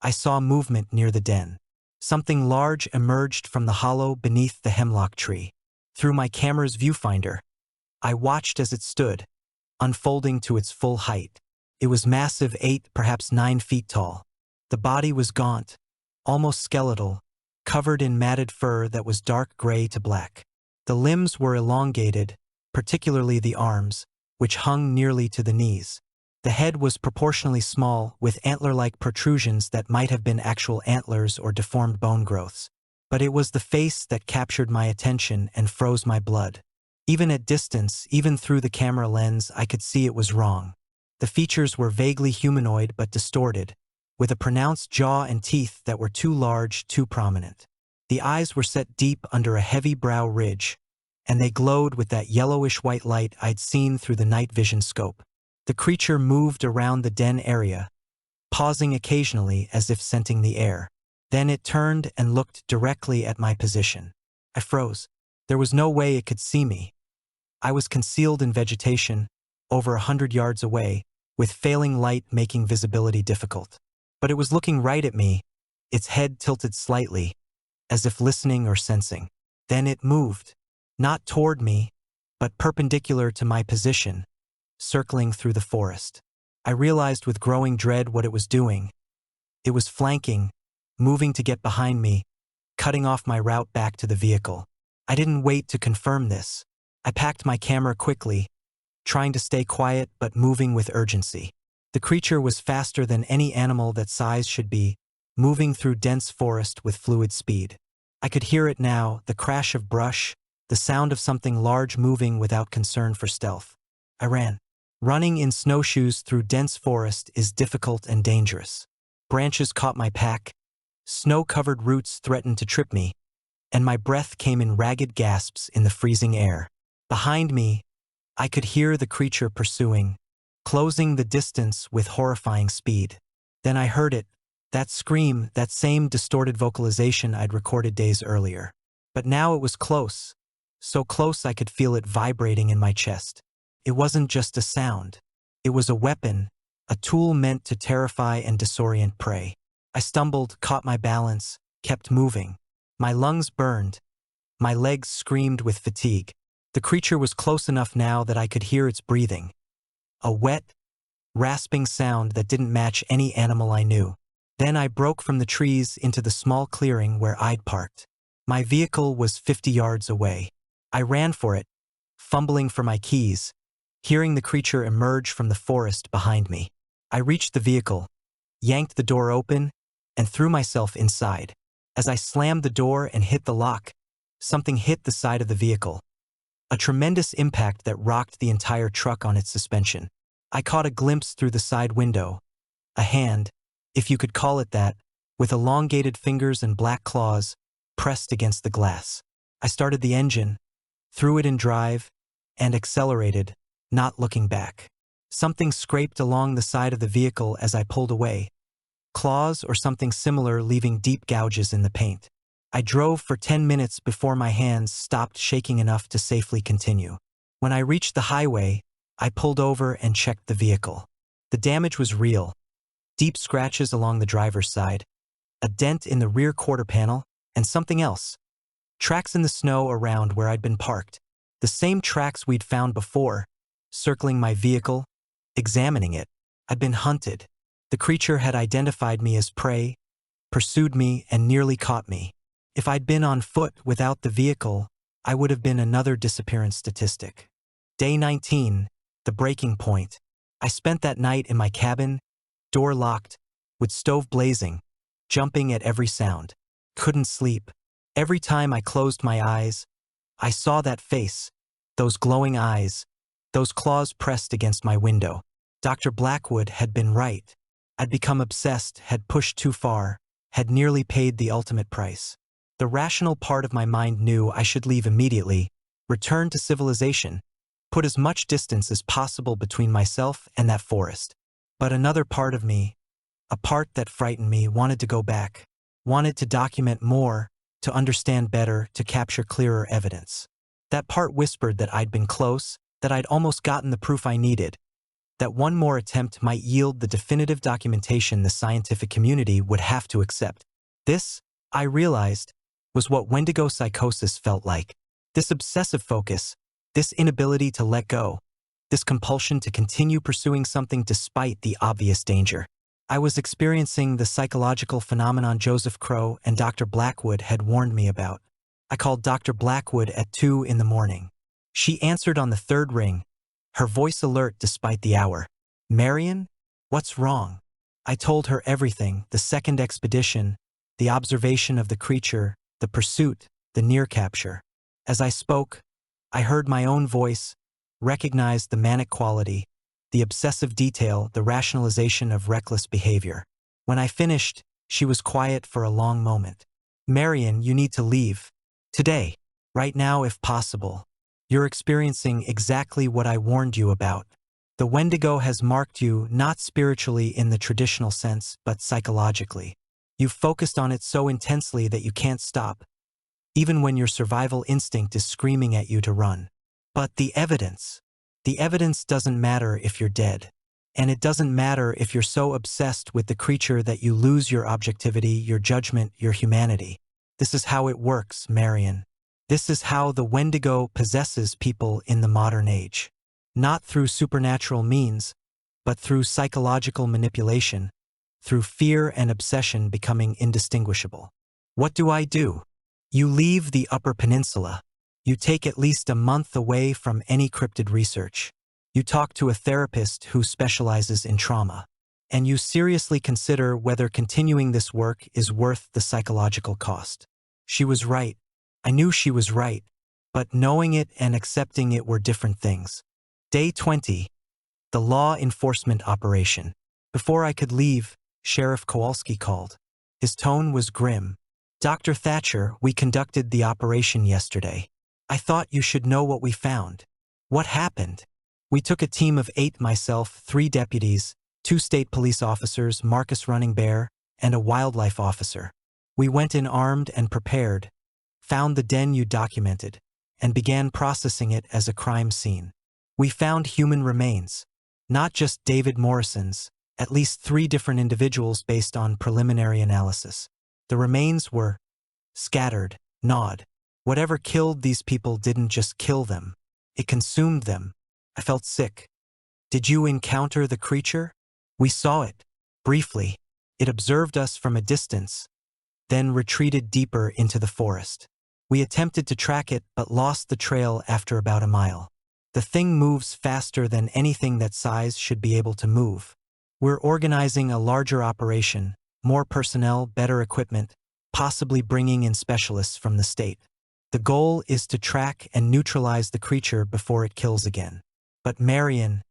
I saw movement near the den. Something large emerged from the hollow beneath the hemlock tree. Through my camera's viewfinder, I watched as it stood, unfolding to its full height. It was massive, 8, perhaps 9 feet tall. The body was gaunt, almost skeletal, covered in matted fur that was dark gray to black. The limbs were elongated, particularly the arms, which hung nearly to the knees. The head was proportionally small, with antler-like protrusions that might have been actual antlers or deformed bone growths. But it was the face that captured my attention and froze my blood. Even at distance, even through the camera lens, I could see it was wrong. The features were vaguely humanoid but distorted, with a pronounced jaw and teeth that were too large, too prominent. The eyes were set deep under a heavy brow ridge, and they glowed with that yellowish-white light I'd seen through the night vision scope. The creature moved around the den area, pausing occasionally as if scenting the air. Then it turned and looked directly at my position. I froze. There was no way it could see me. I was concealed in vegetation, over 100 yards away, with failing light making visibility difficult. But it was looking right at me, its head tilted slightly, as if listening or sensing. Then it moved, not toward me, but perpendicular to my position, circling through the forest. I realized with growing dread what it was doing. It was flanking, moving to get behind me, cutting off my route back to the vehicle. I didn't wait to confirm this. I packed my camera quickly, trying to stay quiet but moving with urgency. The creature was faster than any animal that size should be, moving through dense forest with fluid speed. I could hear it now, the crash of brush, the sound of something large moving without concern for stealth. I ran. Running in snowshoes through dense forest is difficult and dangerous. Branches caught my pack, snow-covered roots threatened to trip me, and my breath came in ragged gasps in the freezing air. Behind me, I could hear the creature pursuing, closing the distance with horrifying speed. Then I heard it, that scream, that same distorted vocalization I'd recorded days earlier. But now it was close, so close I could feel it vibrating in my chest. It wasn't just a sound. It was a weapon, a tool meant to terrify and disorient prey. I stumbled, caught my balance, kept moving. My lungs burned. My legs screamed with fatigue. The creature was close enough now that I could hear its breathing. A wet, rasping sound that didn't match any animal I knew. Then I broke from the trees into the small clearing where I'd parked. My vehicle was 50 yards away. I ran for it, fumbling for my keys, hearing the creature emerge from the forest behind me. I reached the vehicle, yanked the door open, and threw myself inside. As I slammed the door and hit the lock, something hit the side of the vehicle. A tremendous impact that rocked the entire truck on its suspension. I caught a glimpse through the side window. A hand, if you could call it that, with elongated fingers and black claws, pressed against the glass. I started the engine, threw it in drive, and accelerated, not looking back. Something scraped along the side of the vehicle as I pulled away. Claws or something similar, leaving deep gouges in the paint. I drove for 10 minutes before my hands stopped shaking enough to safely continue. When I reached the highway, I pulled over and checked the vehicle. The damage was real. Deep scratches along the driver's side, a dent in the rear quarter panel, and something else. Tracks in the snow around where I'd been parked. The same tracks we'd found before, circling my vehicle, examining it. I'd been hunted. The creature had identified me as prey, pursued me, and nearly caught me. If I'd been on foot without the vehicle, I would have been another disappearance statistic. Day 19, the breaking point. I spent that night in my cabin, door locked, with stove blazing, jumping at every sound. Couldn't sleep. Every time I closed my eyes, I saw that face, those glowing eyes, those claws pressed against my window. Dr. Blackwood had been right. I'd become obsessed, had pushed too far, had nearly paid the ultimate price. The rational part of my mind knew I should leave immediately, return to civilization, put as much distance as possible between myself and that forest. But another part of me, a part that frightened me, wanted to go back, wanted to document more, to understand better, to capture clearer evidence. That part whispered that I'd been close, that I'd almost gotten the proof I needed, that one more attempt might yield the definitive documentation the scientific community would have to accept. This, I realized, was what Wendigo psychosis felt like. This obsessive focus, this inability to let go, this compulsion to continue pursuing something despite the obvious danger. I was experiencing the psychological phenomenon Joseph Crow and Dr. Blackwood had warned me about. I called Dr. Blackwood at 2 in the morning. She answered on the third ring, her voice alert despite the hour. "Marion, what's wrong?" I told her everything, the second expedition, the observation of the creature, the pursuit, the near capture. As I spoke, I heard my own voice, recognized the manic quality, the obsessive detail, the rationalization of reckless behavior. When I finished, she was quiet for a long moment. "Marion, you need to leave. Today. Right now if possible. You're experiencing exactly what I warned you about. The Wendigo has marked you not spiritually in the traditional sense, but psychologically. You've focused on it so intensely that you can't stop, even when your survival instinct is screaming at you to run. But the evidence doesn't matter if you're dead. And it doesn't matter if you're so obsessed with the creature that you lose your objectivity, your judgment, your humanity. This is how it works, Marion. This is how the Wendigo possesses people in the modern age. Not through supernatural means, but through psychological manipulation, through fear and obsession becoming indistinguishable. What do? You leave the Upper Peninsula. You take at least a month away from any cryptid research. You talk to a therapist who specializes in trauma. And you seriously consider whether continuing this work is worth the psychological cost. She was right. I knew she was right. But knowing it and accepting it were different things. Day 20. The law enforcement operation. Before I could leave, Sheriff Kowalski called. His tone was grim. "Dr. Thatcher, we conducted the operation yesterday. I thought you should know what we found." "What happened?" "We took a team of 8, myself, 3 deputies, 2 state police officers, Marcus Running Bear, and a wildlife officer. We went in armed and prepared, found the den you documented, and began processing it as a crime scene. We found human remains, not just David Morrison's, at least 3 different individuals based on preliminary analysis. The remains were scattered, gnawed. Whatever killed these people didn't just kill them. It consumed them. I felt sick." "Did you encounter the creature?" "We saw it. Briefly. It observed us from a distance, then retreated deeper into the forest. We attempted to track it but lost the trail after about a mile. The thing moves faster than anything that size should be able to move. We're organizing a larger operation, more personnel, better equipment, possibly bringing in specialists from the state. The goal is to track and neutralize the creature before it kills again. But Marion,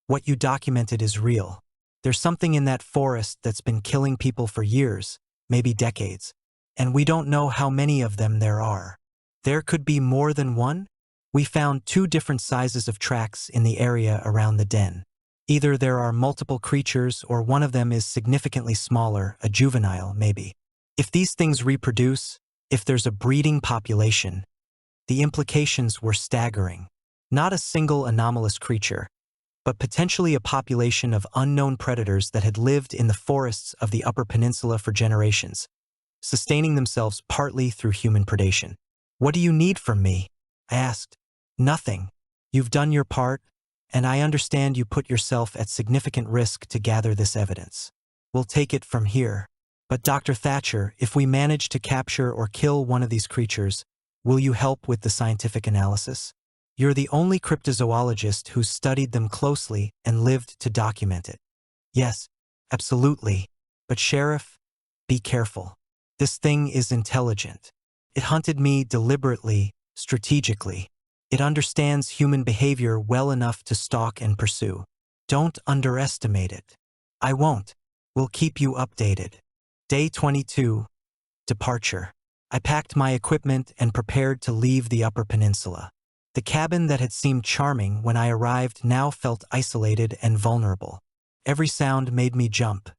what you documented is real. There's something in that forest that's been killing people for years, maybe decades, and we don't know how many of them there are. There could be more than one? We found 2 different sizes of tracks in the area around the den. Either there are multiple creatures or one of them is significantly smaller, a juvenile maybe. If these things reproduce, if there's a breeding population, the implications were staggering. Not a single anomalous creature, but potentially a population of unknown predators that had lived in the forests of the Upper Peninsula for generations, sustaining themselves partly through human predation. "What do you need from me?" I asked. "Nothing. You've done your part, and I understand you put yourself at significant risk to gather this evidence. We'll take it from here. But Dr. Thatcher, if we manage to capture or kill one of these creatures, will you help with the scientific analysis? You're the only cryptozoologist who's studied them closely and lived to document it." "Yes, absolutely. But Sheriff, be careful. This thing is intelligent. It hunted me deliberately, strategically. It understands human behavior well enough to stalk and pursue. Don't underestimate it." "I won't. We'll keep you updated." Day 22. Departure. I packed my equipment and prepared to leave the Upper Peninsula. The cabin that had seemed charming when I arrived now felt isolated and vulnerable. Every sound made me jump.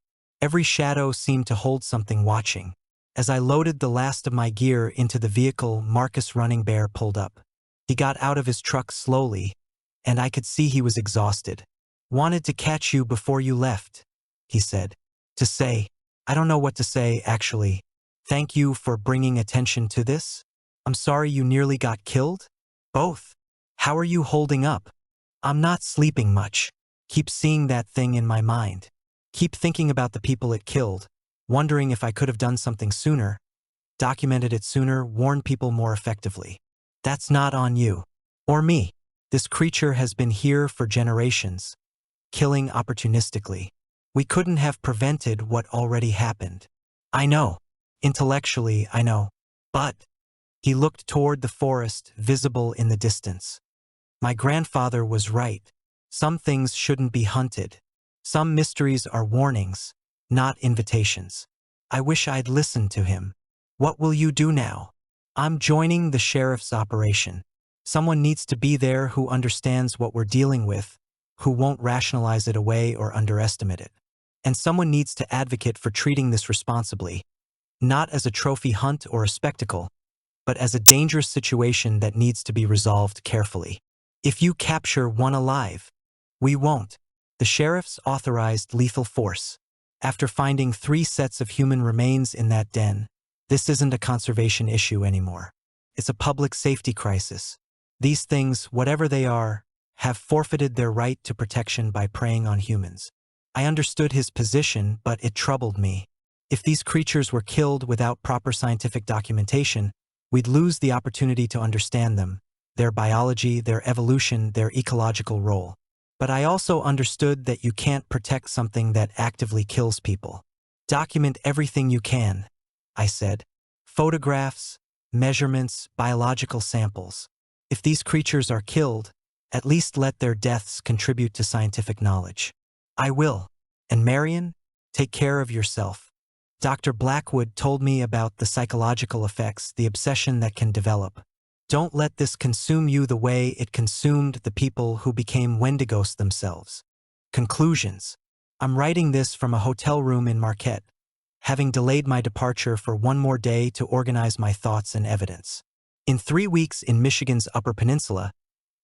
Every shadow seemed to hold something watching. As I loaded the last of my gear into the vehicle, Marcus Running Bear pulled up. He got out of his truck slowly, and I could see he was exhausted. "Wanted to catch you before you left," he said. "To say, I don't know what to say, actually. Thank you for bringing attention to this. I'm sorry you nearly got killed." "Both. How are you holding up?" "I'm not sleeping much. Keep seeing that thing in my mind. Keep thinking about the people it killed, wondering if I could have done something sooner, documented it sooner, warned people more effectively. That's not on you. Or me. This creature has been here for generations, killing opportunistically. We couldn't have prevented what already happened. I know. Intellectually, I know. But..." He looked toward the forest, visible in the distance. "My grandfather was right. Some things shouldn't be hunted. Some mysteries are warnings, not invitations. I wish I'd listened to him." "What will you do now?" "I'm joining the sheriff's operation. Someone needs to be there who understands what we're dealing with, who won't rationalize it away or underestimate it. And someone needs to advocate for treating this responsibly, not as a trophy hunt or a spectacle, but as a dangerous situation that needs to be resolved carefully. If you capture one alive, we won't." The sheriff's authorized lethal force. After finding 3 sets of human remains in that den, this isn't a conservation issue anymore. It's a public safety crisis. These things, whatever they are, have forfeited their right to protection by preying on humans. I understood his position, but it troubled me. If these creatures were killed without proper scientific documentation, we'd lose the opportunity to understand them, their biology, their evolution, their ecological role. But I also understood that you can't protect something that actively kills people. "Document everything you can," I said. "Photographs, measurements, biological samples. If these creatures are killed, at least let their deaths contribute to scientific knowledge." "I will. And Marion, take care of yourself. Dr. Blackwood told me about the psychological effects, the obsession that can develop. Don't let this consume you the way it consumed the people who became Wendigos themselves." Conclusions. I'm writing this from a hotel room in Marquette, having delayed my departure for one more day to organize my thoughts and evidence. In 3 weeks in Michigan's Upper Peninsula,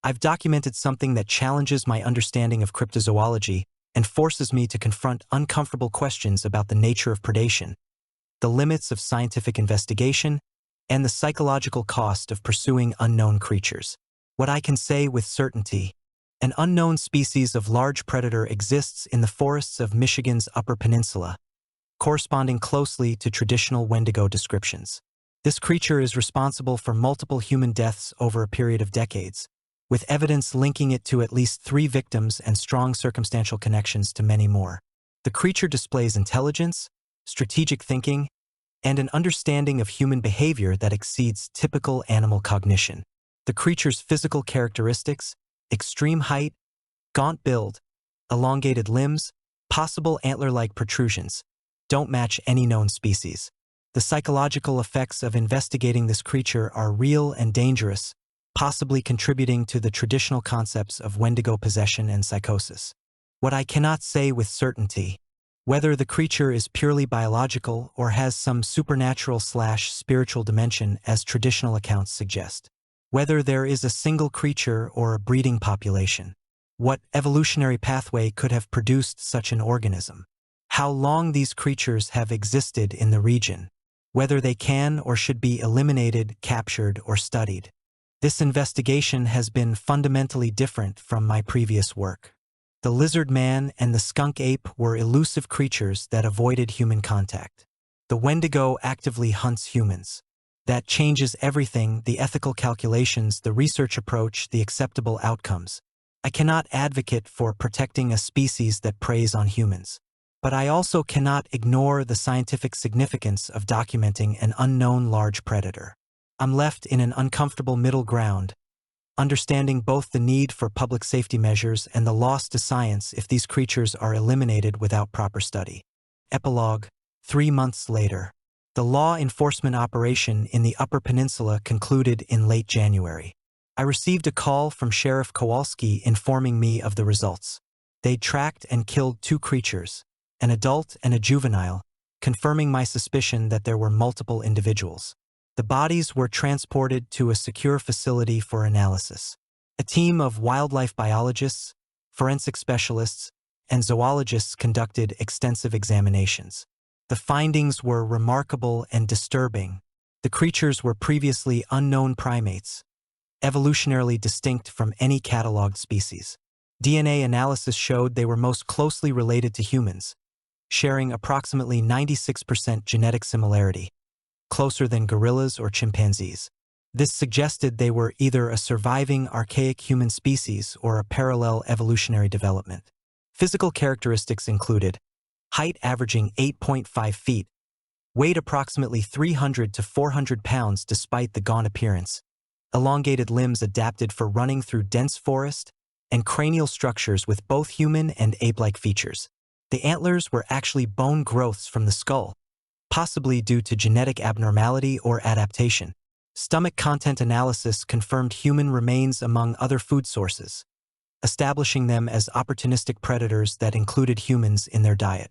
I've documented something that challenges my understanding of cryptozoology and forces me to confront uncomfortable questions about the nature of predation, the limits of scientific investigation, and the psychological cost of pursuing unknown creatures. What I can say with certainty: an unknown species of large predator exists in the forests of Michigan's Upper Peninsula, corresponding closely to traditional Wendigo descriptions. This creature is responsible for multiple human deaths over a period of decades, with evidence linking it to at least 3 victims and strong circumstantial connections to many more. The creature displays intelligence, strategic thinking, and an understanding of human behavior that exceeds typical animal cognition. The creature's physical characteristics, extreme height, gaunt build, elongated limbs, possible antler-like protrusions, don't match any known species. The psychological effects of investigating this creature are real and dangerous, possibly contributing to the traditional concepts of Wendigo possession and psychosis. What I cannot say with certainty: whether the creature is purely biological or has some supernatural/spiritual dimension as traditional accounts suggest. Whether there is a single creature or a breeding population. What evolutionary pathway could have produced such an organism? How long these creatures have existed in the region. Whether they can or should be eliminated, captured, or studied. This investigation has been fundamentally different from my previous work. The lizard man and the skunk ape were elusive creatures that avoided human contact. The Wendigo actively hunts humans. That changes everything: the ethical calculations, the research approach, the acceptable outcomes. I cannot advocate for protecting a species that preys on humans. But I also cannot ignore the scientific significance of documenting an unknown large predator. I'm left in an uncomfortable middle ground, understanding both the need for public safety measures and the loss to science if these creatures are eliminated without proper study. Epilogue. 3 months later. The law enforcement operation in the Upper Peninsula concluded in late January. I received a call from Sheriff Kowalski informing me of the results. They'd tracked and killed 2 creatures, an adult and a juvenile, confirming my suspicion that there were multiple individuals. The bodies were transported to a secure facility for analysis. A team of wildlife biologists, forensic specialists, and zoologists conducted extensive examinations. The findings were remarkable and disturbing. The creatures were previously unknown primates, evolutionarily distinct from any cataloged species. DNA analysis showed they were most closely related to humans, sharing approximately 96% genetic similarity, closer than gorillas or chimpanzees. This suggested they were either a surviving archaic human species or a parallel evolutionary development. Physical characteristics included height averaging 8.5 feet, weight approximately 300 to 400 pounds despite the gaunt appearance, elongated limbs adapted for running through dense forest, and cranial structures with both human and ape-like features. The antlers were actually bone growths from the skull, possibly due to genetic abnormality or adaptation. Stomach content analysis confirmed human remains among other food sources, establishing them as opportunistic predators that included humans in their diet.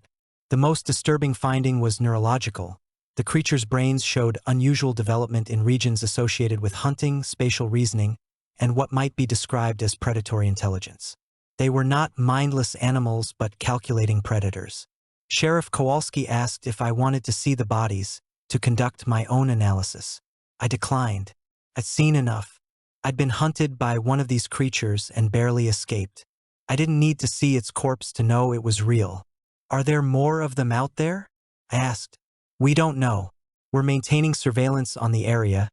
The most disturbing finding was neurological. The creature's brains showed unusual development in regions associated with hunting, spatial reasoning, and what might be described as predatory intelligence. They were not mindless animals but calculating predators. Sheriff Kowalski asked if I wanted to see the bodies to conduct my own analysis. I declined. I'd seen enough. I'd been hunted by one of these creatures and barely escaped. I didn't need to see its corpse to know it was real. Are there more of them out there? I asked. We don't know. We're maintaining surveillance on the area,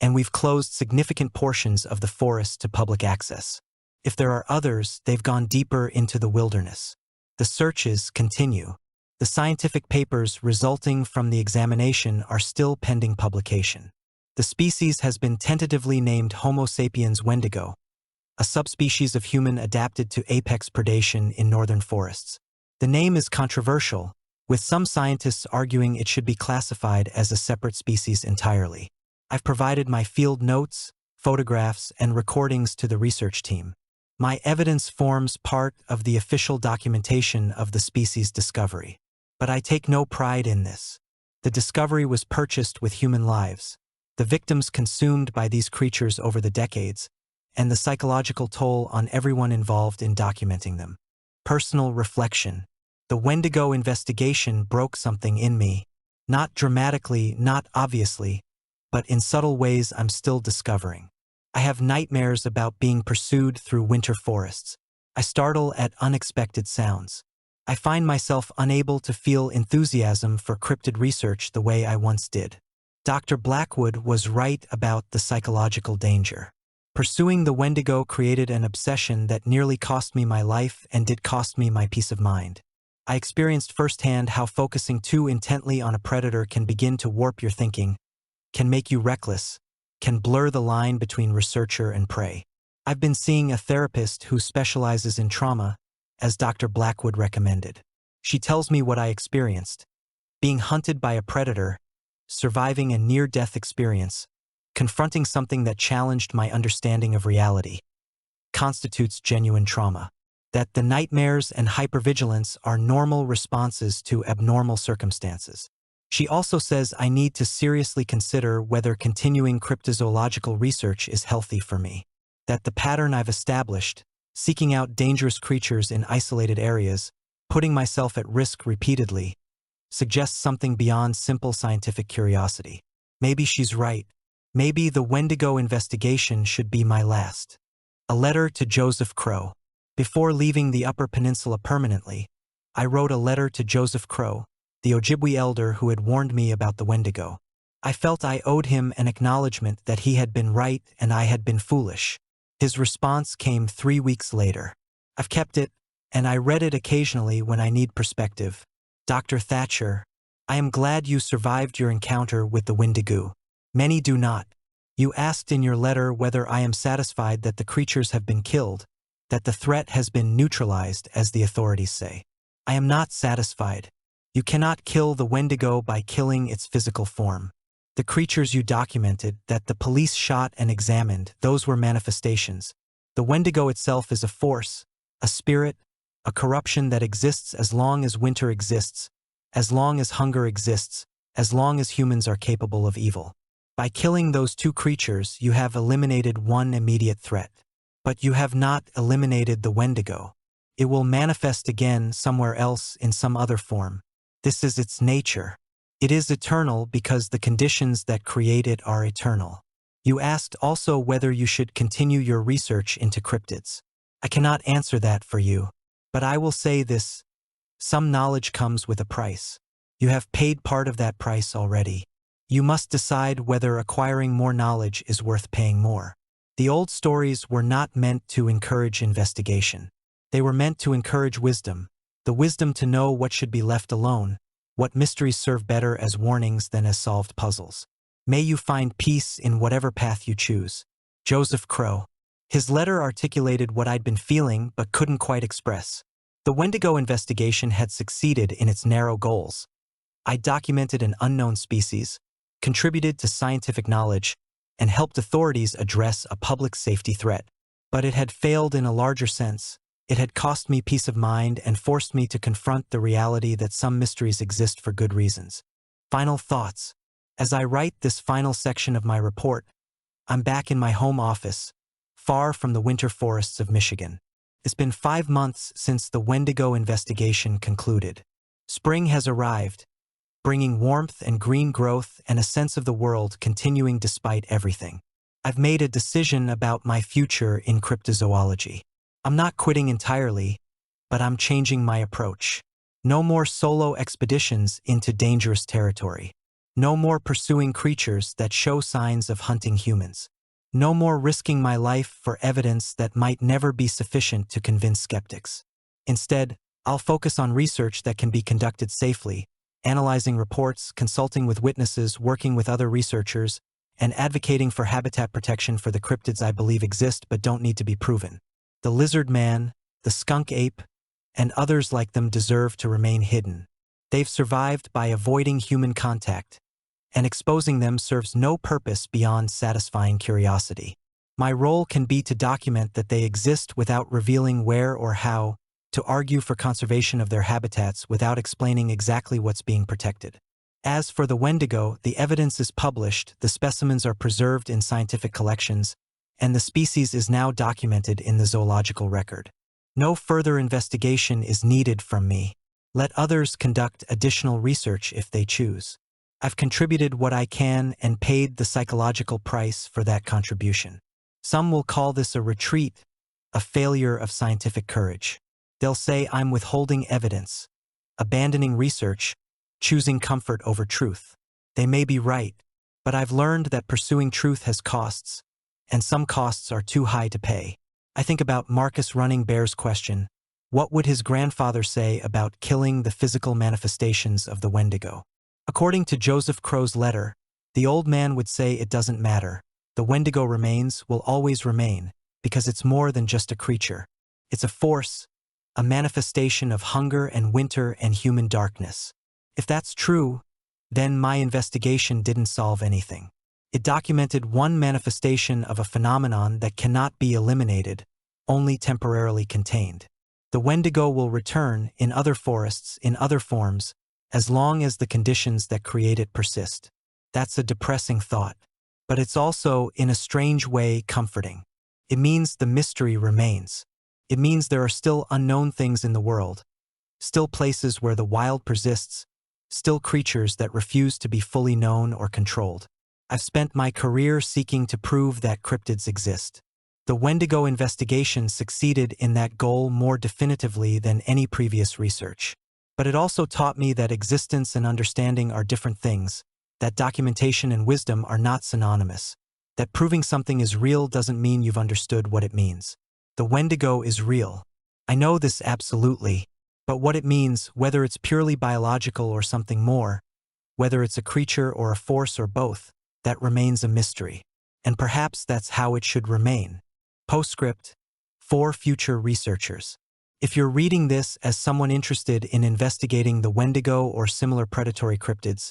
and we've closed significant portions of the forest to public access. If there are others, they've gone deeper into the wilderness. The searches continue. The scientific papers resulting from the examination are still pending publication. The species has been tentatively named Homo sapiens wendigo, a subspecies of human adapted to apex predation in northern forests. The name is controversial, with some scientists arguing it should be classified as a separate species entirely. I've provided my field notes, photographs, and recordings to the research team. My evidence forms part of the official documentation of the species' discovery. But I take no pride in this. The discovery was purchased with human lives, the victims consumed by these creatures over the decades, and the psychological toll on everyone involved in documenting them. Personal reflection. The Wendigo investigation broke something in me. Not dramatically, not obviously, but in subtle ways I'm still discovering. I have nightmares about being pursued through winter forests. I startle at unexpected sounds. I find myself unable to feel enthusiasm for cryptid research the way I once did. Dr. Blackwood was right about the psychological danger. Pursuing the Wendigo created an obsession that nearly cost me my life and did cost me my peace of mind. I experienced firsthand how focusing too intently on a predator can begin to warp your thinking, can make you reckless, can blur the line between researcher and prey. I've been seeing a therapist who specializes in trauma, as Dr. Blackwood recommended. She tells me what I experienced: being hunted by a predator, surviving a near-death experience, confronting something that challenged my understanding of reality, constitutes genuine trauma. That the nightmares and hypervigilance are normal responses to abnormal circumstances. She also says I need to seriously consider whether continuing cryptozoological research is healthy for me. That the pattern I've established, seeking out dangerous creatures in isolated areas, putting myself at risk repeatedly, suggests something beyond simple scientific curiosity. Maybe she's right. Maybe the Wendigo investigation should be my last. A letter to Joseph Crow. Before leaving the Upper Peninsula permanently, I wrote a letter to Joseph Crow, the Ojibwe elder who had warned me about the Wendigo. I felt I owed him an acknowledgement that he had been right and I had been foolish. His response came 3 weeks later. I've kept it, and I read it occasionally when I need perspective. Dr. Thatcher, I am glad you survived your encounter with the Wendigo. Many do not. You asked in your letter whether I am satisfied that the creatures have been killed, that the threat has been neutralized, as the authorities say. I am not satisfied. You cannot kill the Wendigo by killing its physical form. The creatures you documented, that the police shot and examined, those were manifestations. The Wendigo itself is a force, a spirit, a corruption that exists as long as winter exists, as long as hunger exists, as long as humans are capable of evil. By killing those two creatures, you have eliminated one immediate threat. But you have not eliminated the Wendigo. It will manifest again somewhere else in some other form. This is its nature. It is eternal because the conditions that create it are eternal. You asked also whether you should continue your research into cryptids. I cannot answer that for you, but I will say this: some knowledge comes with a price. You have paid part of that price already. You must decide whether acquiring more knowledge is worth paying more. The old stories were not meant to encourage investigation. They were meant to encourage wisdom, the wisdom to know what should be left alone, what mysteries serve better as warnings than as solved puzzles. May you find peace in whatever path you choose. Joseph Crow. His letter articulated what I'd been feeling but couldn't quite express. The Wendigo investigation had succeeded in its narrow goals. I documented an unknown species, contributed to scientific knowledge, and helped authorities address a public safety threat. But it had failed in a larger sense. It had cost me peace of mind and forced me to confront the reality that some mysteries exist for good reasons. Final thoughts. As I write this final section of my report, I'm back in my home office, far from the winter forests of Michigan. It's been 5 months since the Wendigo investigation concluded. Spring has arrived, bringing warmth and green growth and a sense of the world continuing despite everything. I've made a decision about my future in cryptozoology. I'm not quitting entirely, but I'm changing my approach. No more solo expeditions into dangerous territory. No more pursuing creatures that show signs of hunting humans. No more risking my life for evidence that might never be sufficient to convince skeptics. Instead, I'll focus on research that can be conducted safely, analyzing reports, consulting with witnesses, working with other researchers, and advocating for habitat protection for the cryptids I believe exist but don't need to be proven. The lizard man, the skunk ape, and others like them deserve to remain hidden. They've survived by avoiding human contact, and exposing them serves no purpose beyond satisfying curiosity. My role can be to document that they exist without revealing where or how, to argue for conservation of their habitats without explaining exactly what's being protected. As for the Wendigo, the evidence is published, the specimens are preserved in scientific collections, and the species is now documented in the zoological record. No further investigation is needed from me. Let others conduct additional research if they choose. I've contributed what I can and paid the psychological price for that contribution. Some will call this a retreat, a failure of scientific courage. They'll say I'm withholding evidence, abandoning research, choosing comfort over truth. They may be right, but I've learned that pursuing truth has costs, and some costs are too high to pay. I think about Marcus Running Bear's question: what would his grandfather say about killing the physical manifestations of the Wendigo? According to Joseph Crow's letter, the old man would say it doesn't matter. The Wendigo remains, will always remain, because it's more than just a creature. It's a force, a manifestation of hunger and winter and human darkness. If that's true, then my investigation didn't solve anything. It documented one manifestation of a phenomenon that cannot be eliminated, only temporarily contained. The Wendigo will return in other forests, in other forms, as long as the conditions that create it persist. That's a depressing thought, but it's also, in a strange way, comforting. It means the mystery remains. It means there are still unknown things in the world, still places where the wild persists, still creatures that refuse to be fully known or controlled. I've spent my career seeking to prove that cryptids exist. The Wendigo investigation succeeded in that goal more definitively than any previous research. But it also taught me that existence and understanding are different things, that documentation and wisdom are not synonymous, that proving something is real doesn't mean you've understood what it means. The Wendigo is real. I know this absolutely, but what it means, whether it's purely biological or something more, whether it's a creature or a force or both, that remains a mystery. And perhaps that's how it should remain. Postscript: for future researchers. If you're reading this as someone interested in investigating the Wendigo or similar predatory cryptids,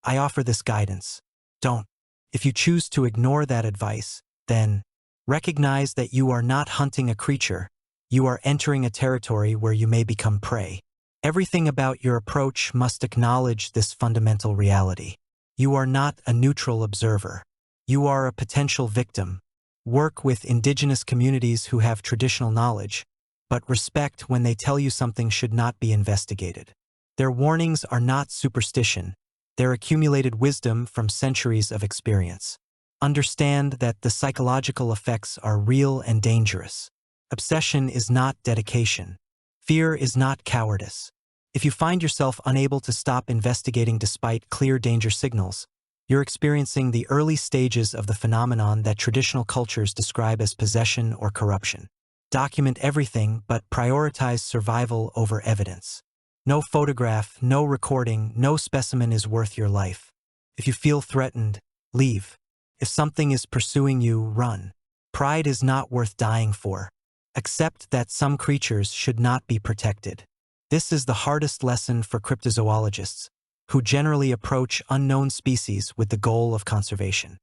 I offer this guidance. Don't. If you choose to ignore that advice, then recognize that you are not hunting a creature. You are entering a territory where you may become prey. Everything about your approach must acknowledge this fundamental reality. You are not a neutral observer. You are a potential victim. Work with indigenous communities who have traditional knowledge, but respect when they tell you something should not be investigated. Their warnings are not superstition. They're accumulated wisdom from centuries of experience. Understand that the psychological effects are real and dangerous. Obsession is not dedication. Fear is not cowardice. If you find yourself unable to stop investigating despite clear danger signals, you're experiencing the early stages of the phenomenon that traditional cultures describe as possession or corruption. Document everything, but prioritize survival over evidence. No photograph, no recording, no specimen is worth your life. If you feel threatened, leave. If something is pursuing you, run. Pride is not worth dying for. Accept that some creatures should not be protected. This is the hardest lesson for cryptozoologists, who generally approach unknown species with the goal of conservation.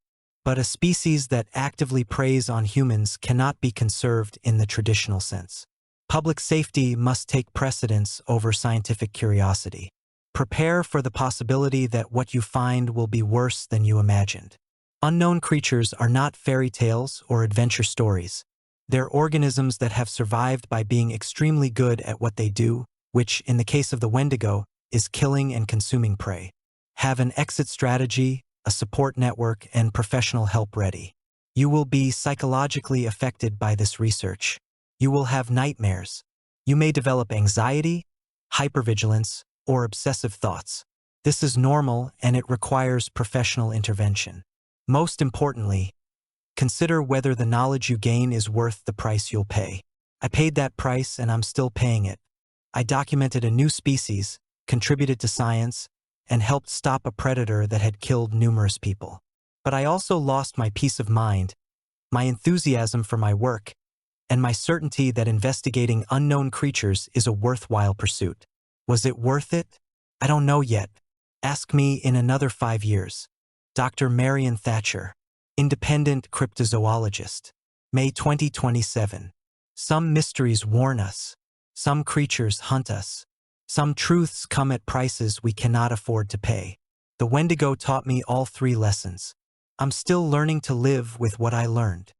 But a species that actively preys on humans cannot be conserved in the traditional sense. Public safety must take precedence over scientific curiosity. Prepare for the possibility that what you find will be worse than you imagined. Unknown creatures are not fairy tales or adventure stories. They're organisms that have survived by being extremely good at what they do, which, in the case of the Wendigo, is killing and consuming prey. Have an exit strategy, a support network, and professional help ready. You will be psychologically affected by this research. You will have nightmares. You may develop anxiety, hypervigilance, or obsessive thoughts. This is normal and it requires professional intervention. Most importantly, consider whether the knowledge you gain is worth the price you'll pay. I paid that price and I'm still paying it. I documented a new species, contributed to science, and helped stop a predator that had killed numerous people. But I also lost my peace of mind, my enthusiasm for my work, and my certainty that investigating unknown creatures is a worthwhile pursuit. Was it worth it? I don't know yet. Ask me in another 5 years. Dr. Marian Thatcher, independent cryptozoologist. May 2027. Some mysteries warn us. Some creatures hunt us. Some truths come at prices we cannot afford to pay. The Wendigo taught me all 3 lessons. I'm still learning to live with what I learned.